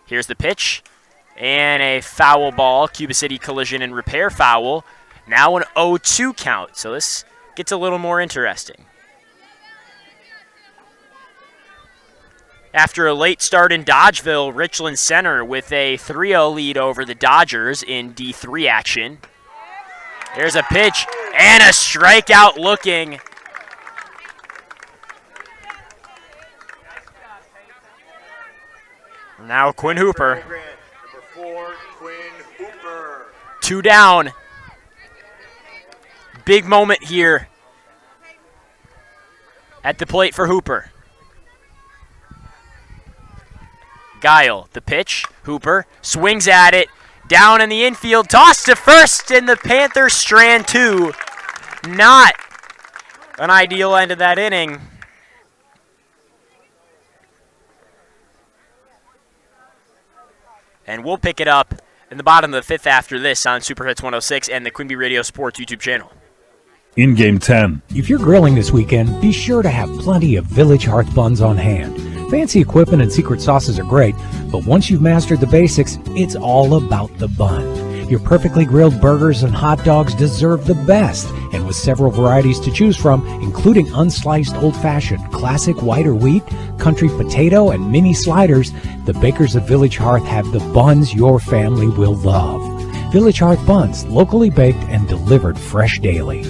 Here's the pitch. And a foul ball, Cuba City collision and repair foul. Now an 0-2 count, so this gets a little more interesting. After a late start in Dodgeville, Richland Center with a 3-0 lead over the Dodgers in D3 action. There's a pitch and a strikeout looking. Now Quinn Hooper. Number 4, Quinn Hooper. 2 down. Big moment here at the plate for Hooper. Guile, the pitch. Hooper swings at it. Down in the infield. Tossed to first, and the Panthers strand 2. Not an ideal end of that inning. And we'll pick it up in the bottom of the fifth after this on Super Hits 106 and the Queen Bee Radio Sports YouTube channel. In Game 10. If you're grilling this weekend, be sure to have plenty of Village Hearth buns on hand. Fancy equipment and secret sauces are great, but once you've mastered the basics, it's all about the bun. Your perfectly grilled burgers and hot dogs deserve the best. And with several varieties to choose from, including unsliced old-fashioned, classic white or wheat, country potato, and mini sliders, the bakers of Village Hearth have the buns your family will love. Village Hearth buns, locally baked and delivered fresh daily.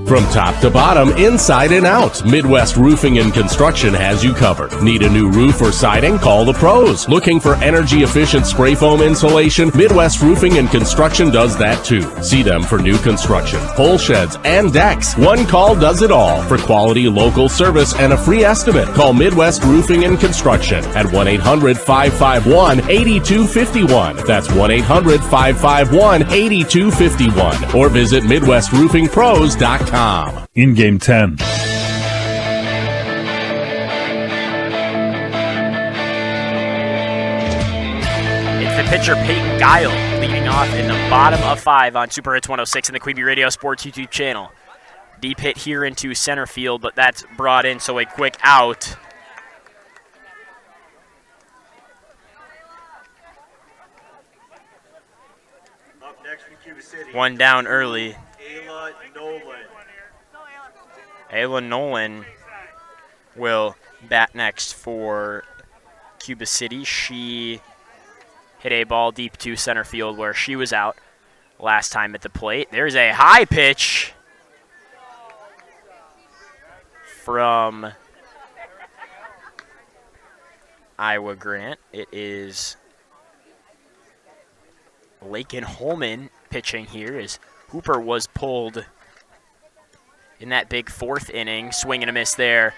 From top to bottom, inside and out, Midwest Roofing and Construction has you covered. Need a new roof or siding? Call the pros. Looking for energy-efficient spray foam insulation? Midwest Roofing and Construction does that too. See them for new construction, pole sheds, and decks. One call does it all. For quality local service and a free estimate, call Midwest Roofing and Construction at 1-800-551-8251. That's 1-800-551-8251. Or visit MidwestRoofingPros.com. In game 10. It's the pitcher Peyton Guile leading off in the bottom of 5 on Super Hits 106 in the Queen Bee Radio Sports YouTube channel. Deep hit here into center field, but that's brought in, so a quick out. Up next from Cuba City. One down early. Ayla Nolan will bat next for Cuba City. She hit a ball deep to center field where she was out last time at the plate. There's a high pitch from Iowa Grant. It is Lakin Holman pitching here as Hooper was pulled in that big 4th inning. Swing and a miss there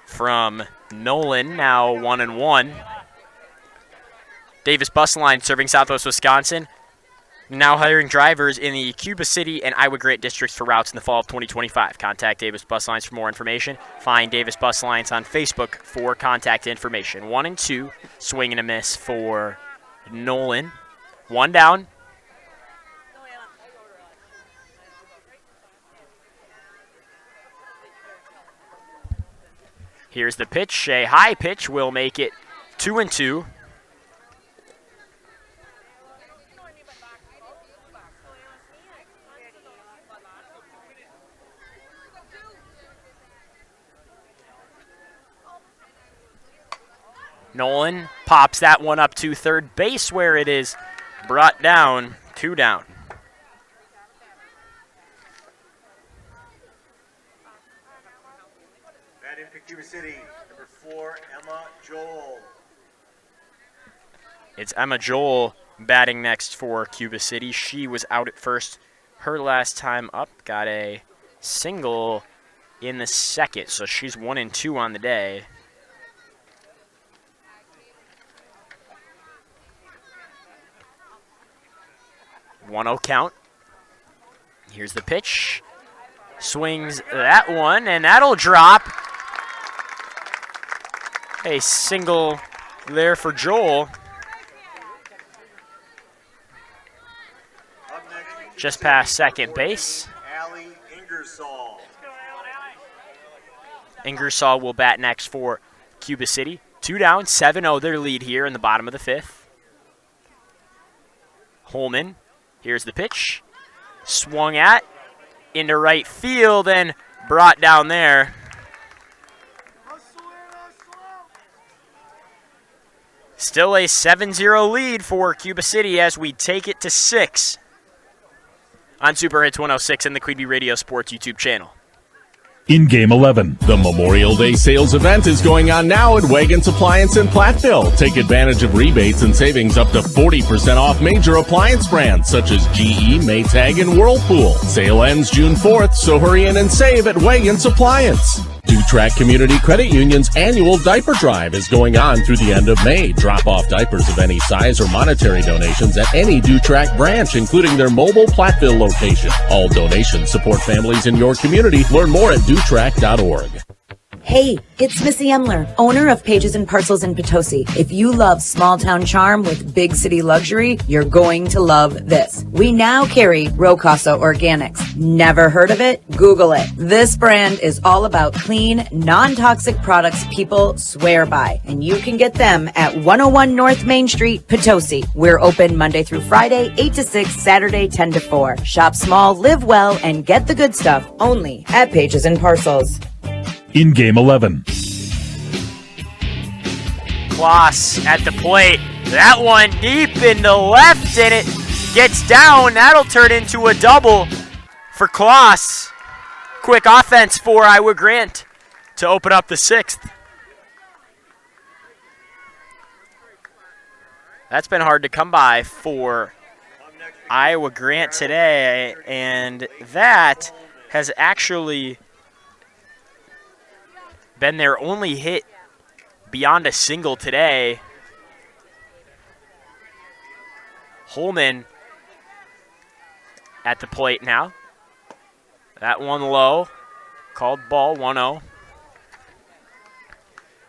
from Nolan, now 1-1. Davis Bus Line serving Southwest Wisconsin, now hiring drivers in the Cuba City and Iowa Grant districts for routes in the fall of 2025. Contact Davis Bus Lines for more information. Find Davis Bus Lines on Facebook for contact information. 1-2, swing and a miss for Nolan. One down. Here's the pitch. A high pitch will make it 2-2. Nolan pops that one up to third base where it is brought down. 2 down. Batting for Cuba City, number 4, Emma Joel. It's Emma Joel batting next for Cuba City. She was out at first her last time up. Got a single in the second, so she's 1-2 on the day. One-0 count. Here's the pitch. Swings that one, and that'll drop. A single there for Joel. Just past second base. Allie Ingersoll. Ingersoll will bat next for Cuba City. 2 down, 7-0 their lead here in the bottom of the 5th. Holman. Here's the pitch. Swung at into right field and brought down there. Still a 7-0 lead for Cuba City as we take it to 6 on Super Hits 106 and the Queen Bee Radio Sports YouTube channel. In game 11. The Memorial Day sales event is going on now at Wagons Appliance in Platteville. Take advantage of rebates and savings up to 40% off major appliance brands such as GE, Maytag, and Whirlpool. Sale ends June 4th, so hurry in and save at Wagons Appliance. Dutrac Community Credit Union's annual diaper drive is going on through the end of May. Drop off diapers of any size or monetary donations at any Dutrac branch, including their mobile Platteville location. All donations support families in your community. Learn more at Dutrac.org. Hey, it's Missy Emler, owner of Pages and Parcels in Potosi. If you love small town charm with big city luxury, you're going to love this. We now carry Rocosa Organics. Never heard of it? Google it. This brand is all about clean, non-toxic products people swear by, and you can get them at 101 North Main Street, Potosi. We're open Monday through Friday, 8 to 6, Saturday, 10 to 4. Shop small, live well, and get the good stuff only at Pages and Parcels. In Game 11. Kloss at the plate. That one deep in the left, and it gets down. That'll turn into a double for Kloss. Quick offense for Iowa Grant to open up the 6th. That's been hard to come by for Iowa Grant today, and that has actually been their only hit beyond a single today. Holman at the plate now. That one low. Called ball, 1-0.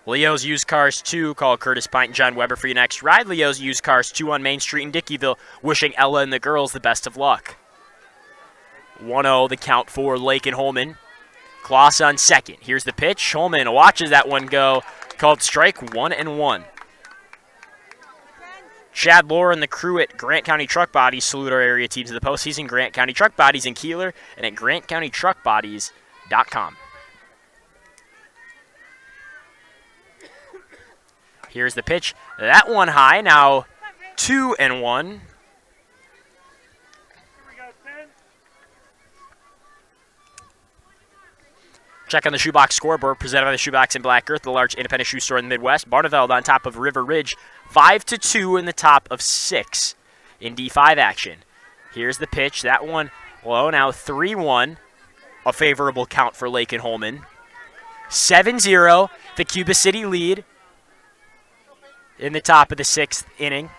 Leo's Used Cars 2. Call Curtis Pint and John Weber for your next ride. Leo's Used Cars 2 on Main Street in Dickeyville. Wishing Ella and the girls the best of luck. 1-0 the count for Lake and Holman. Kloss on second. Here's the pitch. Holman watches that one go. Called strike 1-1. Chad Lohr and the crew at Grant County Truck Bodies salute our area teams of the postseason. Grant County Truck Bodies in Kieler and at grantcountytruckbodies.com. Here's the pitch. That one high. Now 2-1. Check on the Shoebox scoreboard presented by the Shoebox in Black Earth, the large independent shoe store in the Midwest. Barneveld on top of River Ridge, 5-2 in the top of 6 in D5 action. Here's the pitch. That one low. Now 3-1. A favorable count for Lake and Holman. 7-0. The Cuba City lead in the top of the 6th inning.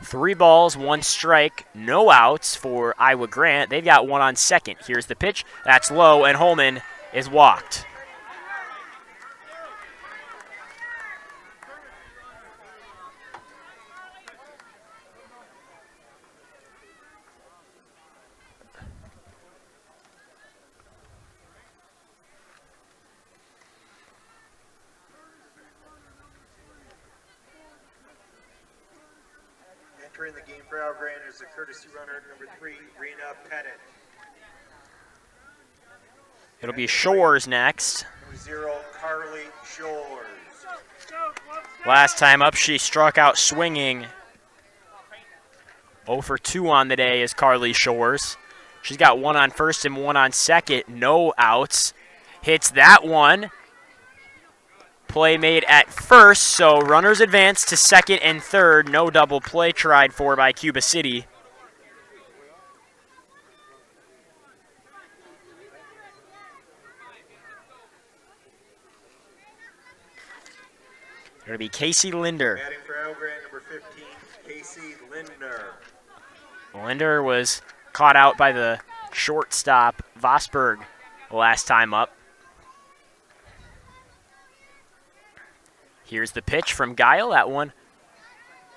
3 balls, 1 strike, no outs for Iowa Grant. They've got one on second. Here's the pitch. That's low, and Holman is walked. Entering the game for Iowa Grant is the courtesy runner number 3, Rena Pettit. It'll be Shores next. Number 0, Carly Shores. Last time up, she struck out swinging. 0 for 2 on the day is Carly Shores. She's got 1 on first and 1 on second. No outs. Hits that one. Play made at first, so runners advance to second and third. No double play tried for by Cuba City. Going to be Casey Linder. Batting for Iowa Grant, number 15, Casey Linder. Linder was caught out by the shortstop, Vosberg, last time up. Here's the pitch from Guile. That one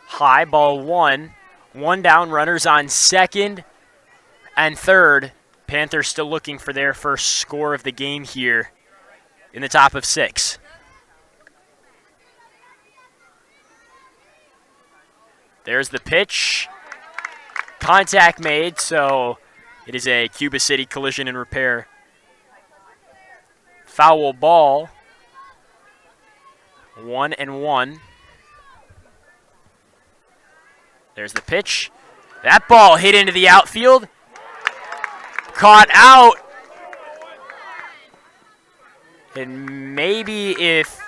high, ball 1. 1 down, runners on second and third. Panthers still looking for their first score of the game here in the top of 6. There's the pitch. Contact made, so it is a Cuba City collision and repair. Foul ball. 1-1. There's the pitch. That ball hit into the outfield. Caught out. And maybe if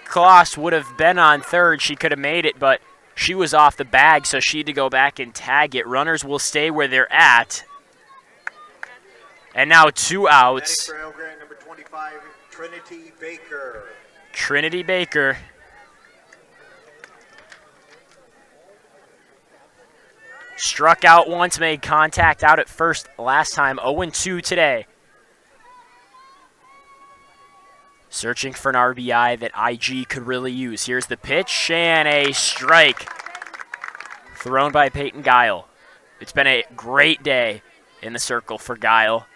Kloss would have been on third, she could have made it, but she was off the bag, so she had to go back and tag it. Runners will stay where they're at. And now 2 outs. Batting for Iowa Grant, number 25, Trinity Baker. Trinity Baker. Struck out once, made contact out at first last time. 0-2 today. Searching for an RBI that IG could really use. Here's the pitch and a strike thrown by Peyton Guile. It's been a great day in the circle for Guile.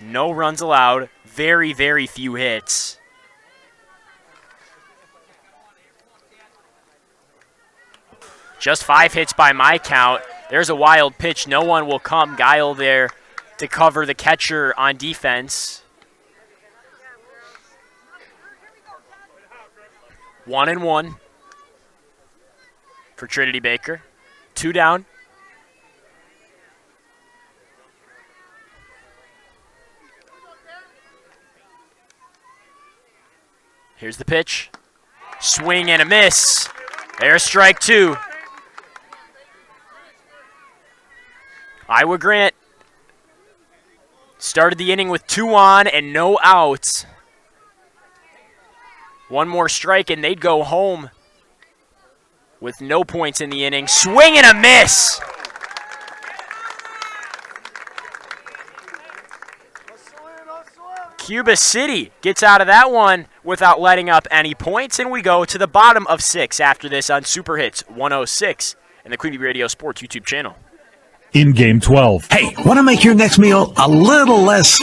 No runs allowed, very, very few hits. Just 5 hits by my count. There's a wild pitch. No one will come. Guile there to cover the catcher on defense. 1-1 for Trinity Baker. 2 down. Here's the pitch. Swing and a miss. There's strike 2. Iowa Grant started the inning with 2 on and no outs. One more strike and they'd go home with no points in the inning. Swing and a miss. Cuba City gets out of that one without letting up any points, and we go to the bottom of 6 after this on Super Hits 106 and the Queen Bee Radio Sports YouTube channel. In Game 12. Hey, want to make your next meal a little less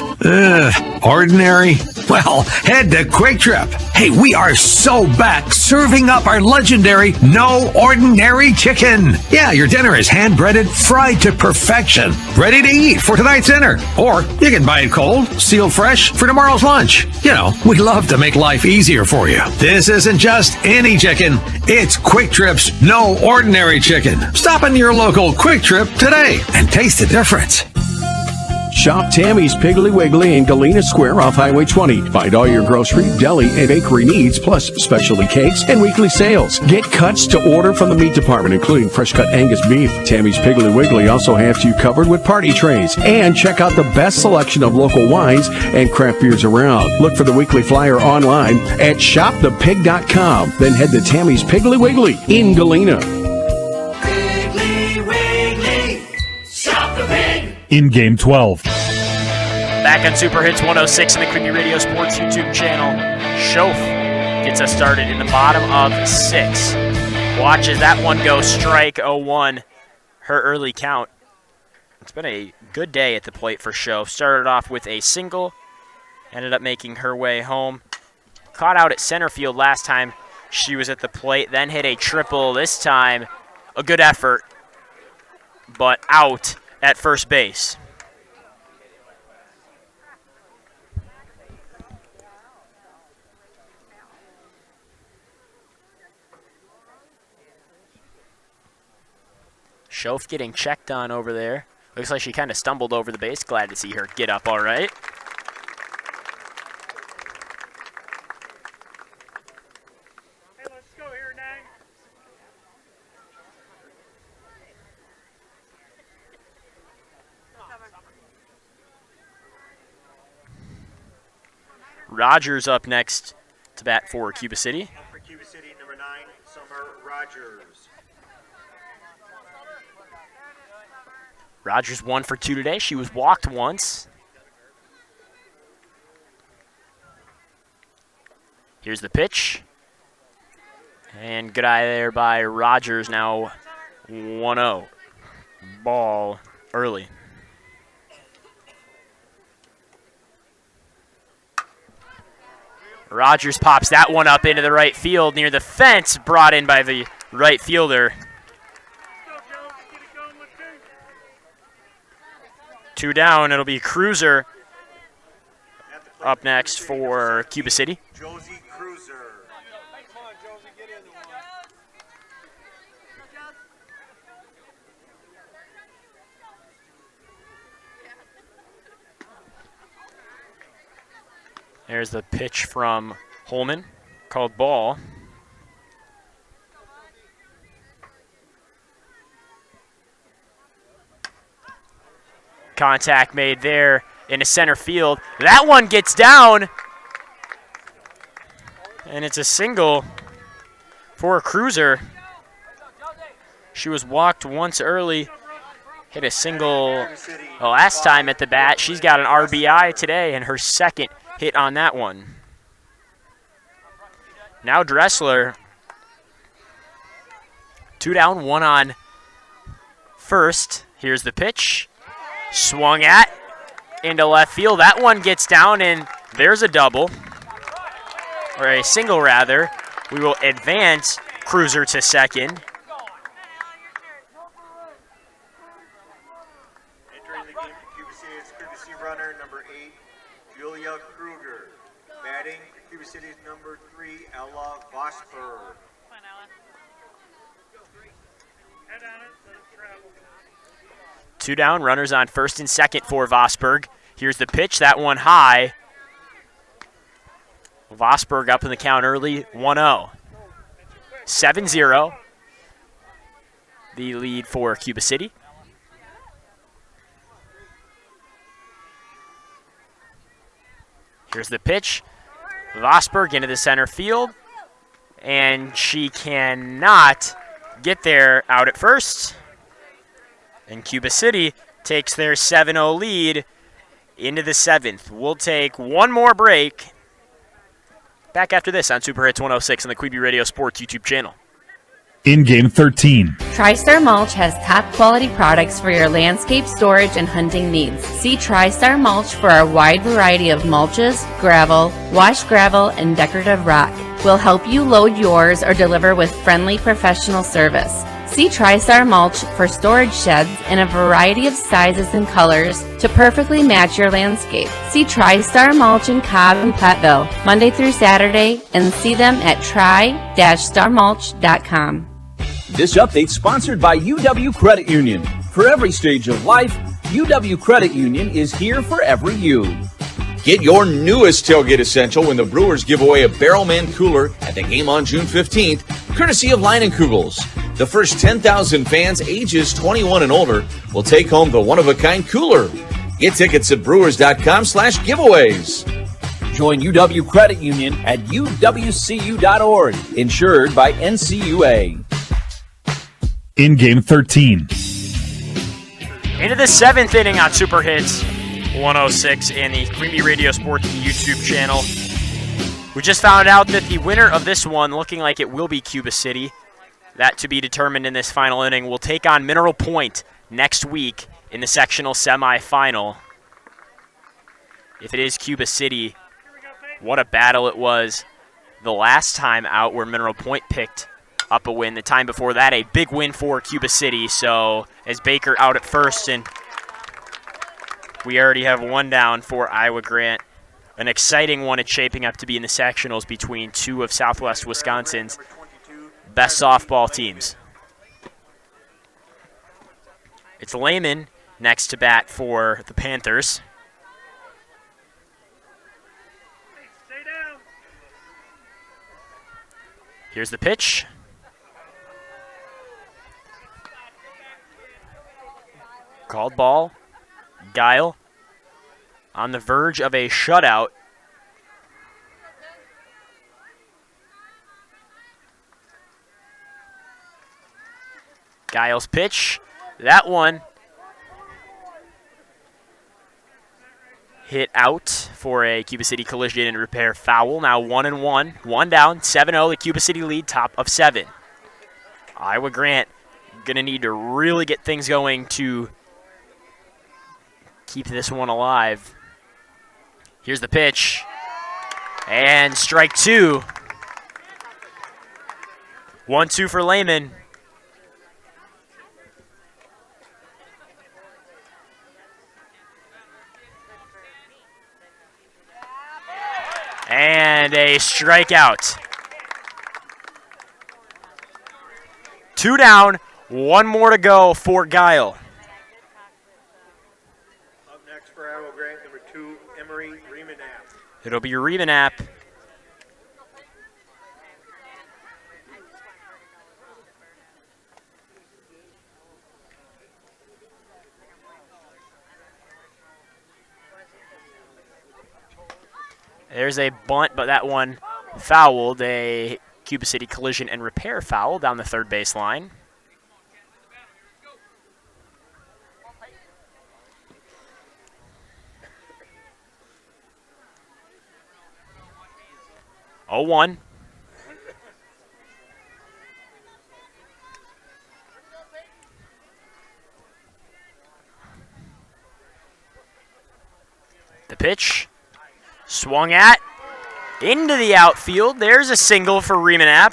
ordinary? Well, head to Quick Trip. Hey, we are so back serving up our legendary No Ordinary Chicken. Yeah, your dinner is hand-breaded, fried to perfection, ready to eat for tonight's dinner. Or you can buy it cold, sealed fresh for tomorrow's lunch. You know, we love to make life easier for you. This isn't just any chicken. It's Quick Trip's No Ordinary Chicken. Stop in your local Quick Trip today and taste the difference. Shop Tammy's Piggly Wiggly in Galena Square off Highway 20. Find all your grocery, deli, and bakery needs, plus specialty cakes and weekly sales. Get cuts to order from the meat department, including fresh-cut Angus beef. Tammy's Piggly Wiggly also has you covered with party trays. And check out the best selection of local wines and craft beers around. Look for the weekly flyer online at shopthepig.com. Then head to Tammy's Piggly Wiggly in Galena. In Game 12. Back on Super Hits 106 and the Queen Bee Radio Sports YouTube channel. Shoaf gets us started in the bottom of 6. Watches that one go strike 0-1. Her early count. It's been a good day at the plate for Shoaf. Started off with a single. Ended up making her way home. Caught out at center field last time she was at the plate. Then hit a triple this time. A good effort, but out at first base. Shoaf getting checked on over there. Looks like she kind of stumbled over the base. Glad to see her get up all right. Hey, let's go here, Nang. Rogers up next to bat for Cuba City. For Cuba City, number 9, Summer Rogers. Rogers 1 for 2 today. She was walked once. Here's the pitch. And good eye there by Rogers. Now 1-0. Ball early. Rogers pops that one up into the right field near the fence, brought in by the right fielder. 2 down. It'll be Cruiser up next for Cuba City. Josie Cruiser. There's the pitch from Holman, called ball. Contact made there into center field. That one gets down. And it's a single for Cruiser. She was walked once early. Hit a single the last time at the bat. She's got an RBI today and her second hit on that one. Now Dressler. 2 down, 1 on first. Here's the pitch. Swung at into left field. That one gets down, and there's a double. Or a single, rather. We will advance Cruiser to second. Entering the game for Cuba City is courtesy runner number 8, Julia Kruger. Batting for Cuba City's number 3, Ella Vosper. 2 down, runners on first and second for Vosberg. Here's the pitch, that one high. Vosberg up in the count early, 1-0. 7-0, the lead for Cuba City. Here's the pitch. Vosberg into the center field, and she cannot get there out at first. And Cuba City takes their 7-0 lead into the 7th. We'll take one more break. Back after this on Super Hits 106 on the Queen Bee Radio Sports YouTube channel. In Game 13. TriStar Mulch has top quality products for your landscape storage and hunting needs. See TriStar Mulch for our wide variety of mulches, gravel, washed gravel, and decorative rock. We'll help you load yours or deliver with friendly professional service. See TriStar Mulch for storage sheds in a variety of sizes and colors to perfectly match your landscape. See TriStar Mulch in Cobb and Platteville Monday through Saturday, and see them at tri-starmulch.com. This update sponsored by UW Credit Union. For every stage of life, UW Credit Union is here for every you. Get your newest tailgate essential when the Brewers give away a Barrelman cooler at the game on June 15th, courtesy of Leinenkugels. The first 10,000 fans ages 21 and older will take home the one-of-a-kind cooler. Get tickets at brewers.com/giveaways. Join UW Credit Union at uwcu.org, insured by NCUA. In Game 13. Into the 7th inning on Super Hits 106 and the Queen Bee Radio Sports YouTube channel. We just found out that the winner of this one, looking like it will be Cuba City, that to be determined in this final inning, will take on Mineral Point next week in the sectional semifinal. If it is Cuba City, what a battle it was the last time out where Mineral Point picked up a win. The time before that, a big win for Cuba City. So as Baker out at first, and we already have one down for Iowa Grant. An exciting one it's shaping up to be in the sectionals between two of Southwest Wisconsin's best softball teams. It's Lehman next to bat for the Panthers. Here's the pitch. Called ball. Guile on the verge of a shutout. Guile's pitch. That one hit out for a Cuba City collision and repair foul. Now 1-1. One down. 7-0. The Cuba City lead, top of 7. Iowa Grant going to need to really get things going to keep this one alive. Here's the pitch. And strike two. 1-2 for Lehman. And a strikeout. 2 down, 1 more to go for Guile. Up next for Iowa Grant, number 2, Emery Remanap. It'll be Remanap. There's a bunt, but that one fouled. A Cuba City collision and repair foul down the third baseline. Oh, 1. The pitch. Swung at. Into the outfield. There's a single for Remanap.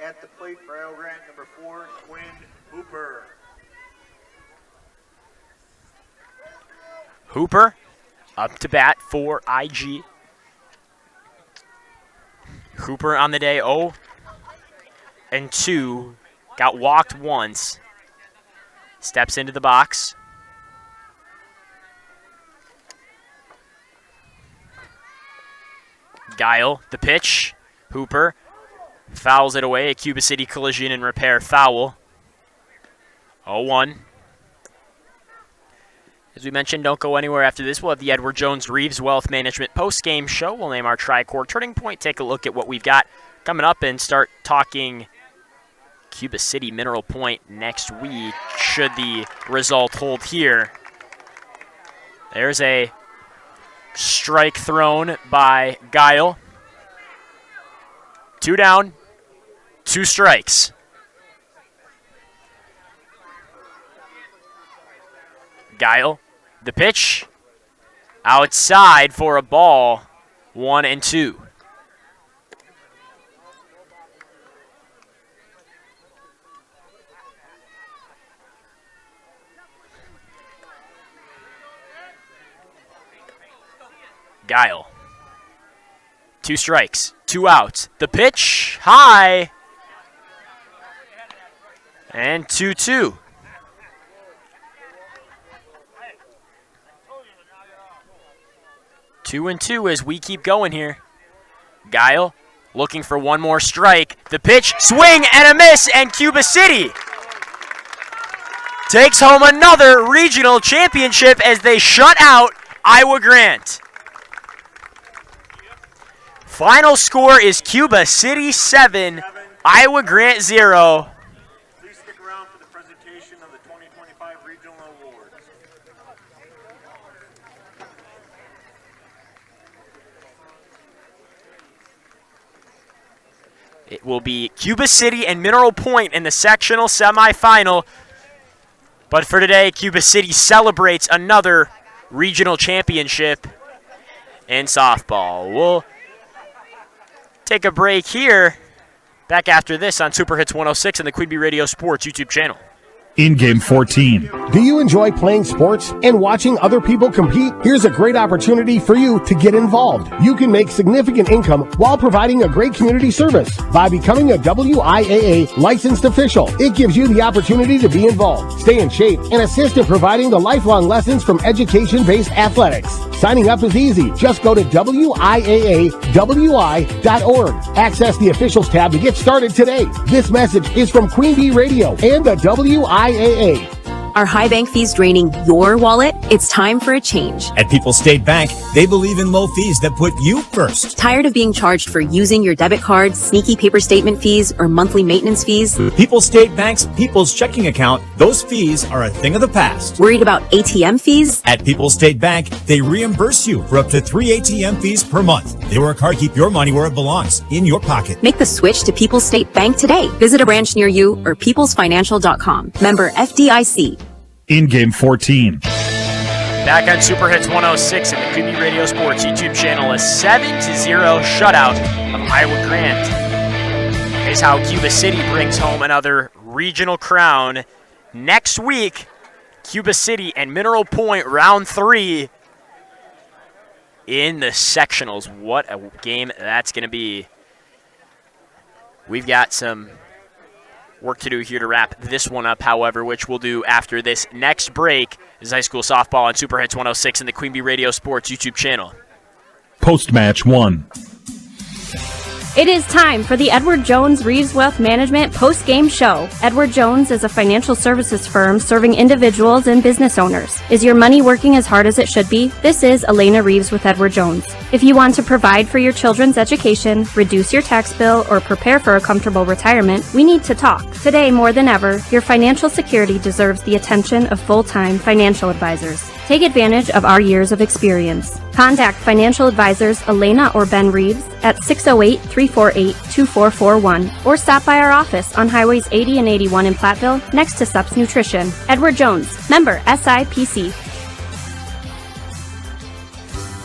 At the plate for Isle Grant, number 4, Quinn Hooper. Hooper up to bat for IG. Hooper on the day 0-2. Got walked once. Steps into the box. Guile, the pitch. Hooper fouls it away. A Cuba City collision and repair foul. 0-1. As we mentioned, don't go anywhere after this. We'll have the Edward Jones Reeves Wealth Management post-game show. We'll name our Tri-Core Turning Point, take a look at what we've got coming up, and start talking Cuba City Mineral Point next week, should the result hold here. There's a strike thrown by Guile. 2 down, 2 strikes. Guile, the pitch, outside for a ball, 1-2. Guile, 2 strikes, 2 outs. The pitch, high, and 2-2. 2-2 as we keep going here. Guile looking for one more strike. The pitch, swing and a miss, and Cuba City takes home another regional championship as they shut out Iowa Grant. Final score is Cuba City 7, Iowa Grant 0. Please stick around for the presentation of the 2025 Regional Awards. It will be Cuba City and Mineral Point in the sectional semifinal. But for today, Cuba City celebrates another regional championship in softball. We'll take a break here. Back after this on Super Hits 106 and the Queen Bee Radio Sports YouTube channel. In game 14. Do you enjoy playing sports and watching other people compete? Here's a great opportunity for you to get involved. You can make significant income while providing a great community service by becoming a WIAA licensed official. It gives you the opportunity to be involved, stay in shape, and assist in providing the lifelong lessons from education-based athletics. Signing up is easy. Just go to WIAAWI.org. Access the officials tab to get started today. This message is from Queen Bee Radio and the WIAA. Are high bank fees draining your wallet? It's time for a change. At People's State Bank, they believe in low fees that put you first. Tired of being charged for using your debit card, sneaky paper statement fees, or monthly maintenance fees? People's State Bank's People's Checking Account, those fees are a thing of the past. Worried about ATM fees? At People's State Bank, they reimburse you for up to 3 ATM fees per month. They work hard to keep your money where it belongs, in your pocket. Make the switch to People's State Bank today. Visit a branch near you or peoplesfinancial.com. Member FDIC. In game 14. Back on Super Hits 106 and the Queen Bee Radio Sports YouTube channel, a 7-0 shutout of Iowa Grant is how Cuba City brings home another regional crown. Next week, Cuba City and Mineral Point round 3 in the sectionals. What a game that's going to be. We've got some work to do here to wrap this one up, however, which we'll do after this next break. This is high school softball on Super Hits 106 and the Queen Bee Radio Sports YouTube channel. Post-match 1. It is time for the Edward Jones Reeves Wealth Management post-game show. Edward Jones is a financial services firm serving individuals and business owners. Is your money working as hard as it should be? This is Elena Reeves with Edward Jones. If you want to provide for your children's education, reduce your tax bill, or prepare for a comfortable retirement, we need to talk. Today, more than ever, your financial security deserves the attention of full-time financial advisors. Take advantage of our years of experience. Contact financial advisors Elena or Ben Reeves at 608-348-2441 or stop by our office on Highways 80 and 81 in Platteville next to Sups Nutrition. Edward Jones, member SIPC.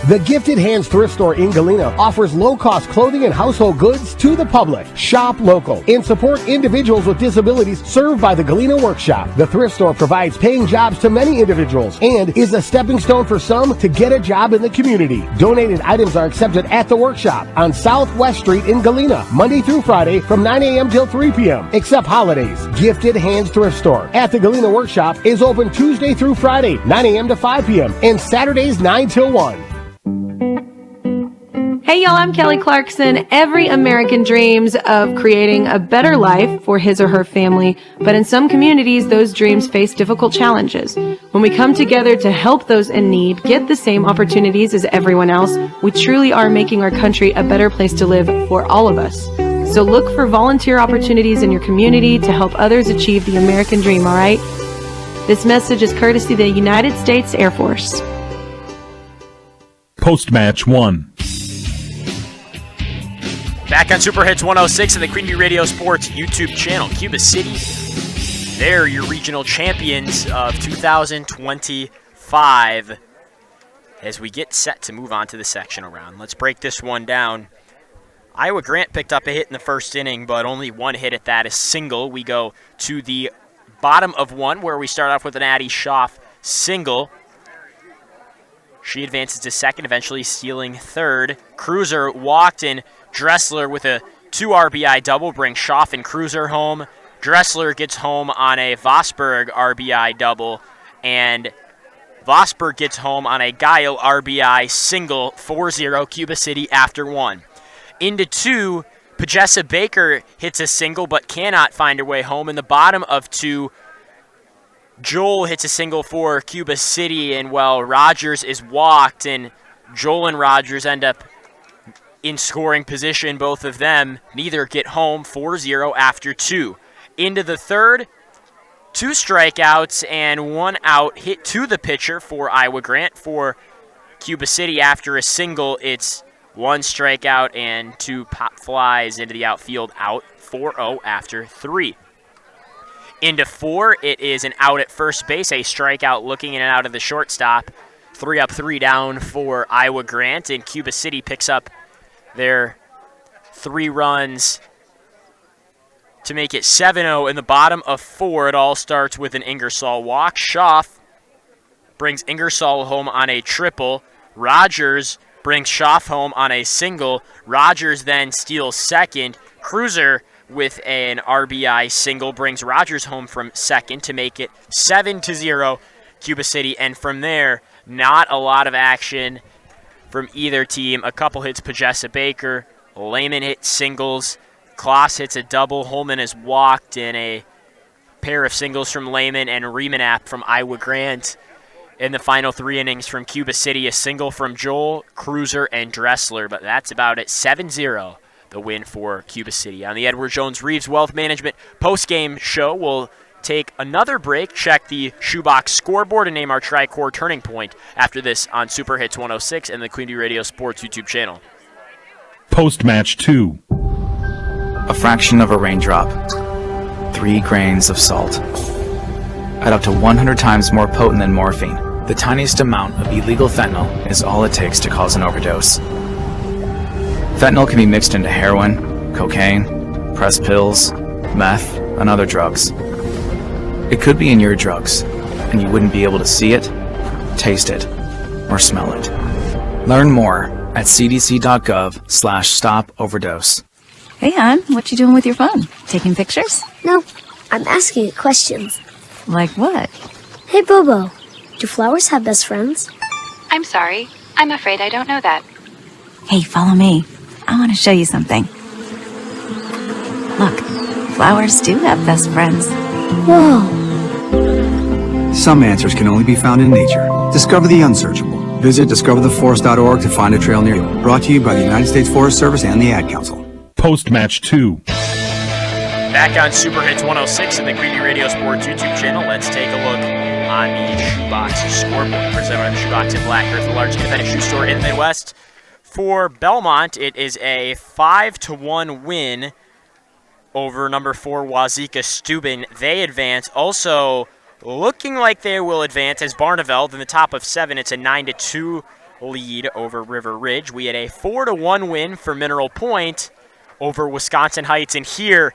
The Gifted Hands Thrift Store in Galena offers low-cost clothing and household goods to the public. Shop local and support individuals with disabilities served by the Galena Workshop. The thrift store provides paying jobs to many individuals and is a stepping stone for some to get a job in the community. Donated items are accepted at the workshop on Southwest Street in Galena, Monday through Friday from 9 a.m. till 3 p.m., except holidays. Gifted Hands Thrift Store at the Galena Workshop is open Tuesday through Friday, 9 a.m. to 5 p.m., and Saturdays 9 till 1. Hey y'all, I'm Kelly Clarkson. Every American dreams of creating a better life for his or her family, but in some communities, those dreams face difficult challenges. When we come together to help those in need get the same opportunities as everyone else, we truly are making our country a better place to live for all of us. So look for volunteer opportunities in your community to help others achieve the American dream, all right? This message is courtesy of the United States Air Force. Post-match 1. Back on Super Hits 106 and the Queen Bee Radio Sports YouTube channel. Cuba City, they're your regional champions of 2025 as we get set to move on to the sectional round. Let's break this one down. Iowa Grant picked up a hit in the first inning, but only one hit at that, a single. We go to the bottom of one where we start off with an Addie Schaff single. She advances to second, eventually stealing third. Cruiser walked in. Dressler with a 2 RBI double brings Schaff and Cruiser home. Dressler gets home on a Vosberg RBI double, and Vosberg gets home on a Gaio RBI single, 4-0 Cuba City after one. Into two, Pajessa Baker hits a single but cannot find her way home. In the bottom of two, Joel hits a single for Cuba City, and while Rogers is walked, and Joel and Rogers end up in scoring position, both of them. Neither get home, 4-0 after two. Into the third, 2 strikeouts and 1 out hit to the pitcher for Iowa Grant. For Cuba City, after a single, it's 1 strikeout and 2 pop flies into the outfield, out, 4-0 after 3. Into 4, it is an out at first base, a strikeout looking in and out of the shortstop. 3 up, 3 down for Iowa Grant, and Cuba City picks up their 3 runs to make it 7-0 in the bottom of 4. It all starts with an Ingersoll walk. Schaff brings Ingersoll home on a triple. Rogers brings Schaff home on a single. Rogers then steals second. Cruiser with an RBI single brings Rogers home from second to make it 7-0 Cuba City. And from there, not a lot of action from either team. A couple hits Pajessa Baker. Lehman hits singles. Kloss hits a double. Holman is walked in a pair of singles from Lehman, and Riemanap from Iowa Grant. In the final 3 innings from Cuba City, a single from Joel, Cruiser, and Dressler. But that's about it. 7-0, the win for Cuba City. On the Edward Jones Reeves Wealth Management postgame show, we'll take another break, check the shoebox scoreboard, and name our Tri-Core turning point after this on Super Hits 106 and the Queen Bee Radio Sports YouTube channel. Post-match 2. A fraction of a raindrop. 3 grains of salt. At up to 100 times more potent than morphine, the tiniest amount of illegal fentanyl is all it takes to cause an overdose. Fentanyl can be mixed into heroin, cocaine, pressed pills, meth, and other drugs. It could be in your drugs, and you wouldn't be able to see it, taste it, or smell it. Learn more at cdc.gov/stop-overdose. Hey, hon, what you doing with your phone? Taking pictures? No, I'm asking it questions. Like what? Hey, Bobo, do flowers have best friends? I'm sorry. I'm afraid I don't know that. Hey, follow me. I want to show you something. Look, flowers do have best friends. Whoa. Some answers can only be found in nature. Discover the unsearchable Visit discovertheforest.org to find a trail near you. Brought to you by the United States Forest Service and the Ad Council. Post-match 2. Back on Super Hits 106 and the Queenie Radio Sports YouTube channel, let's take a look on the Shoebox scoreboard presented by the Shoebox in Black Earth, the largest independent shoe store in the Midwest. For Belmont, it is a 5-1 win over number 4 Wazeeka Steuben. They advance. Also looking like they will advance as Barneveld in the top of 7. It's a 9-2 lead over River Ridge. We had a 4-1 win for Mineral Point over Wisconsin Heights, and here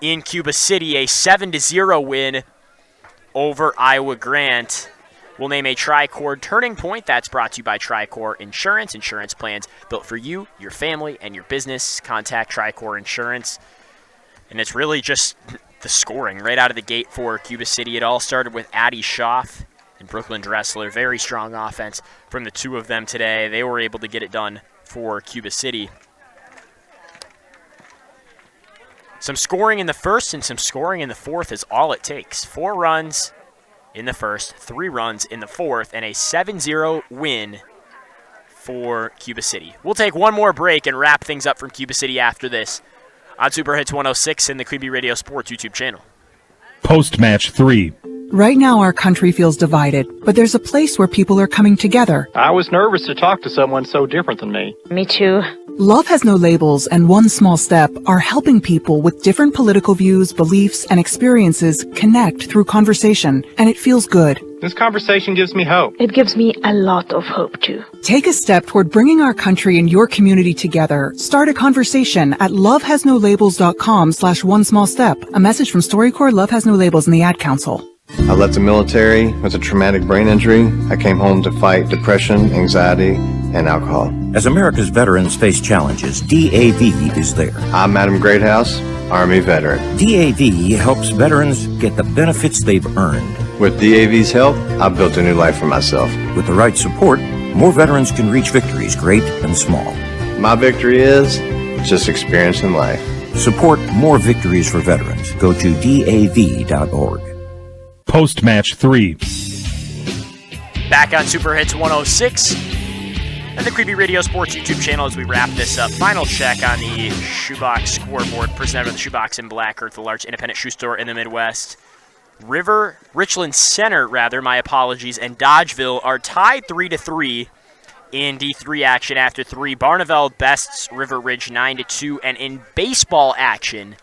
in Cuba City, a 7-0 win over Iowa Grant. We'll name a Tri-Core turning point. That's brought to you by Tri-Core Insurance. Insurance plans built for you, your family, and your business. Contact Tri-Core Insurance. And it's really just the scoring right out of the gate for Cuba City. It all started with Addie Schaff and Brooklyn Dressler. Very strong offense from the two of them today. They were able to get it done for Cuba City. Some scoring in the first and some scoring in the fourth is all it takes. 4 runs in the first, 3 runs in the fourth, and a 7-0 win for Cuba City. We'll take one more break and wrap things up from Cuba City after this on Super Hits 106 and the Queen Bee Radio Sports YouTube channel. Post-match 3. Right now our country feels divided, but there's a place where people are coming together. I was nervous to talk to someone so different than me. Me too. Love Has No Labels and One Small Step are helping people with different political views, beliefs, and experiences connect through conversation, and it feels good. This conversation gives me hope. It gives me a lot of hope, too. Take a step toward bringing our country and your community together. Start a conversation at lovehasnolabels.com/onesmallstep. A message from StoryCorps, Love Has No Labels, and the Ad Council. I left the military with a traumatic brain injury. I came home to fight depression, anxiety, and alcohol. As America's veterans face challenges, DAV is there. I'm Adam Greathouse, Army veteran. DAV helps veterans get the benefits they've earned. With DAV's help, I've built a new life for myself. With the right support, more veterans can reach victories, great and small. My victory is just experiencing life. Support more victories for veterans. Go to DAV.org. Post-match 3. Back on Super Hits 106 and the Queen Bee Radio Sports YouTube channel as we wrap this up. Final check on the Shoebox scoreboard presented by the Shoebox in Black Earth, the large independent shoe store in the Midwest. Richland Center, my apologies, and Dodgeville are tied 3-3 in D3 action after 3. Barneveld bests River Ridge 9-2, and in baseball action,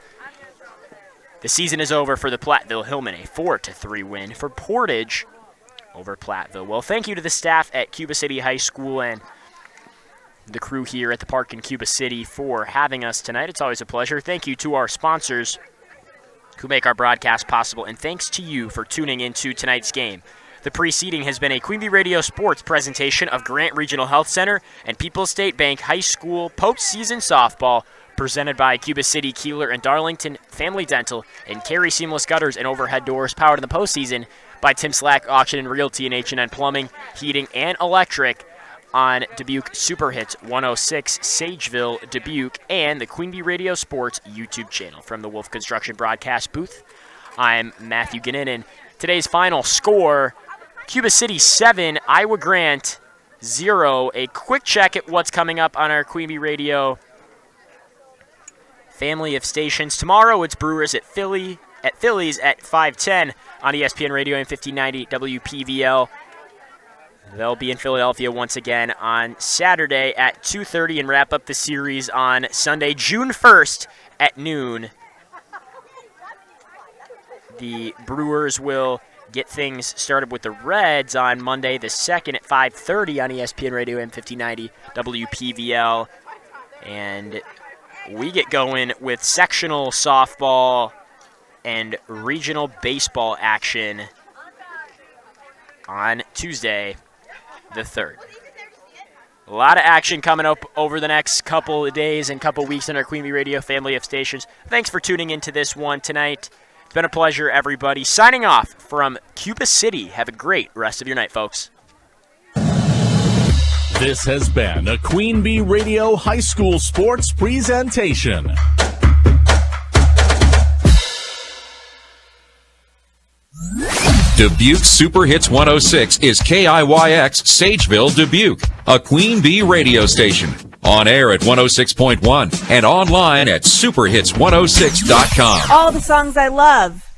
the season is over for the Platteville Hillmen, a 4-3 win for Portage over Platteville. Well, thank you to the staff at Cuba City High School and the crew here at the park in Cuba City for having us tonight. It's always a pleasure. Thank you to our sponsors who make our broadcast possible, and thanks to you for tuning into tonight's game. The preceding has been a Queen Bee Radio Sports presentation of Grant Regional Health Center and People's State Bank High School postseason softball, presented by Cuba City, Kieler, and Darlington Family Dental, and Carey Seamless Gutters and Overhead Doors, powered in the postseason by Tim Slack Auction and Realty and H&N Plumbing, Heating, and Electric on Dubuque Super Hits 106, Sageville, Dubuque, and the Queen Bee Radio Sports YouTube channel. From the Wolf Construction broadcast booth, I'm Matthew Gannon, and today's final score, Cuba City 7, Iowa Grant 0. A quick check at what's coming up on our Queen Bee Radio family of stations. Tomorrow it's Brewers at Phillies at 5:10 on ESPN Radio and 1590 WPVL. They'll be in Philadelphia once again on Saturday at 2:30 and wrap up the series on Sunday, June 1st at noon. The Brewers will get things started with the Reds on Monday the 2nd at 5:30 on ESPN Radio and 1590 WPVL. And we get going with sectional softball and regional baseball action on Tuesday the 3rd. A lot of action coming up over the next couple of days and couple weeks in our Queen Bee Radio family of stations. Thanks for tuning into this one tonight. It's been a pleasure, everybody. Signing off from Cuba City. Have a great rest of your night, folks. This has been a Queen Bee Radio High School Sports presentation. Dubuque Super Hits 106 is KIYX Sageville, Dubuque, a Queen Bee radio station. On air at 106.1 and online at superhits106.com. All the songs I love.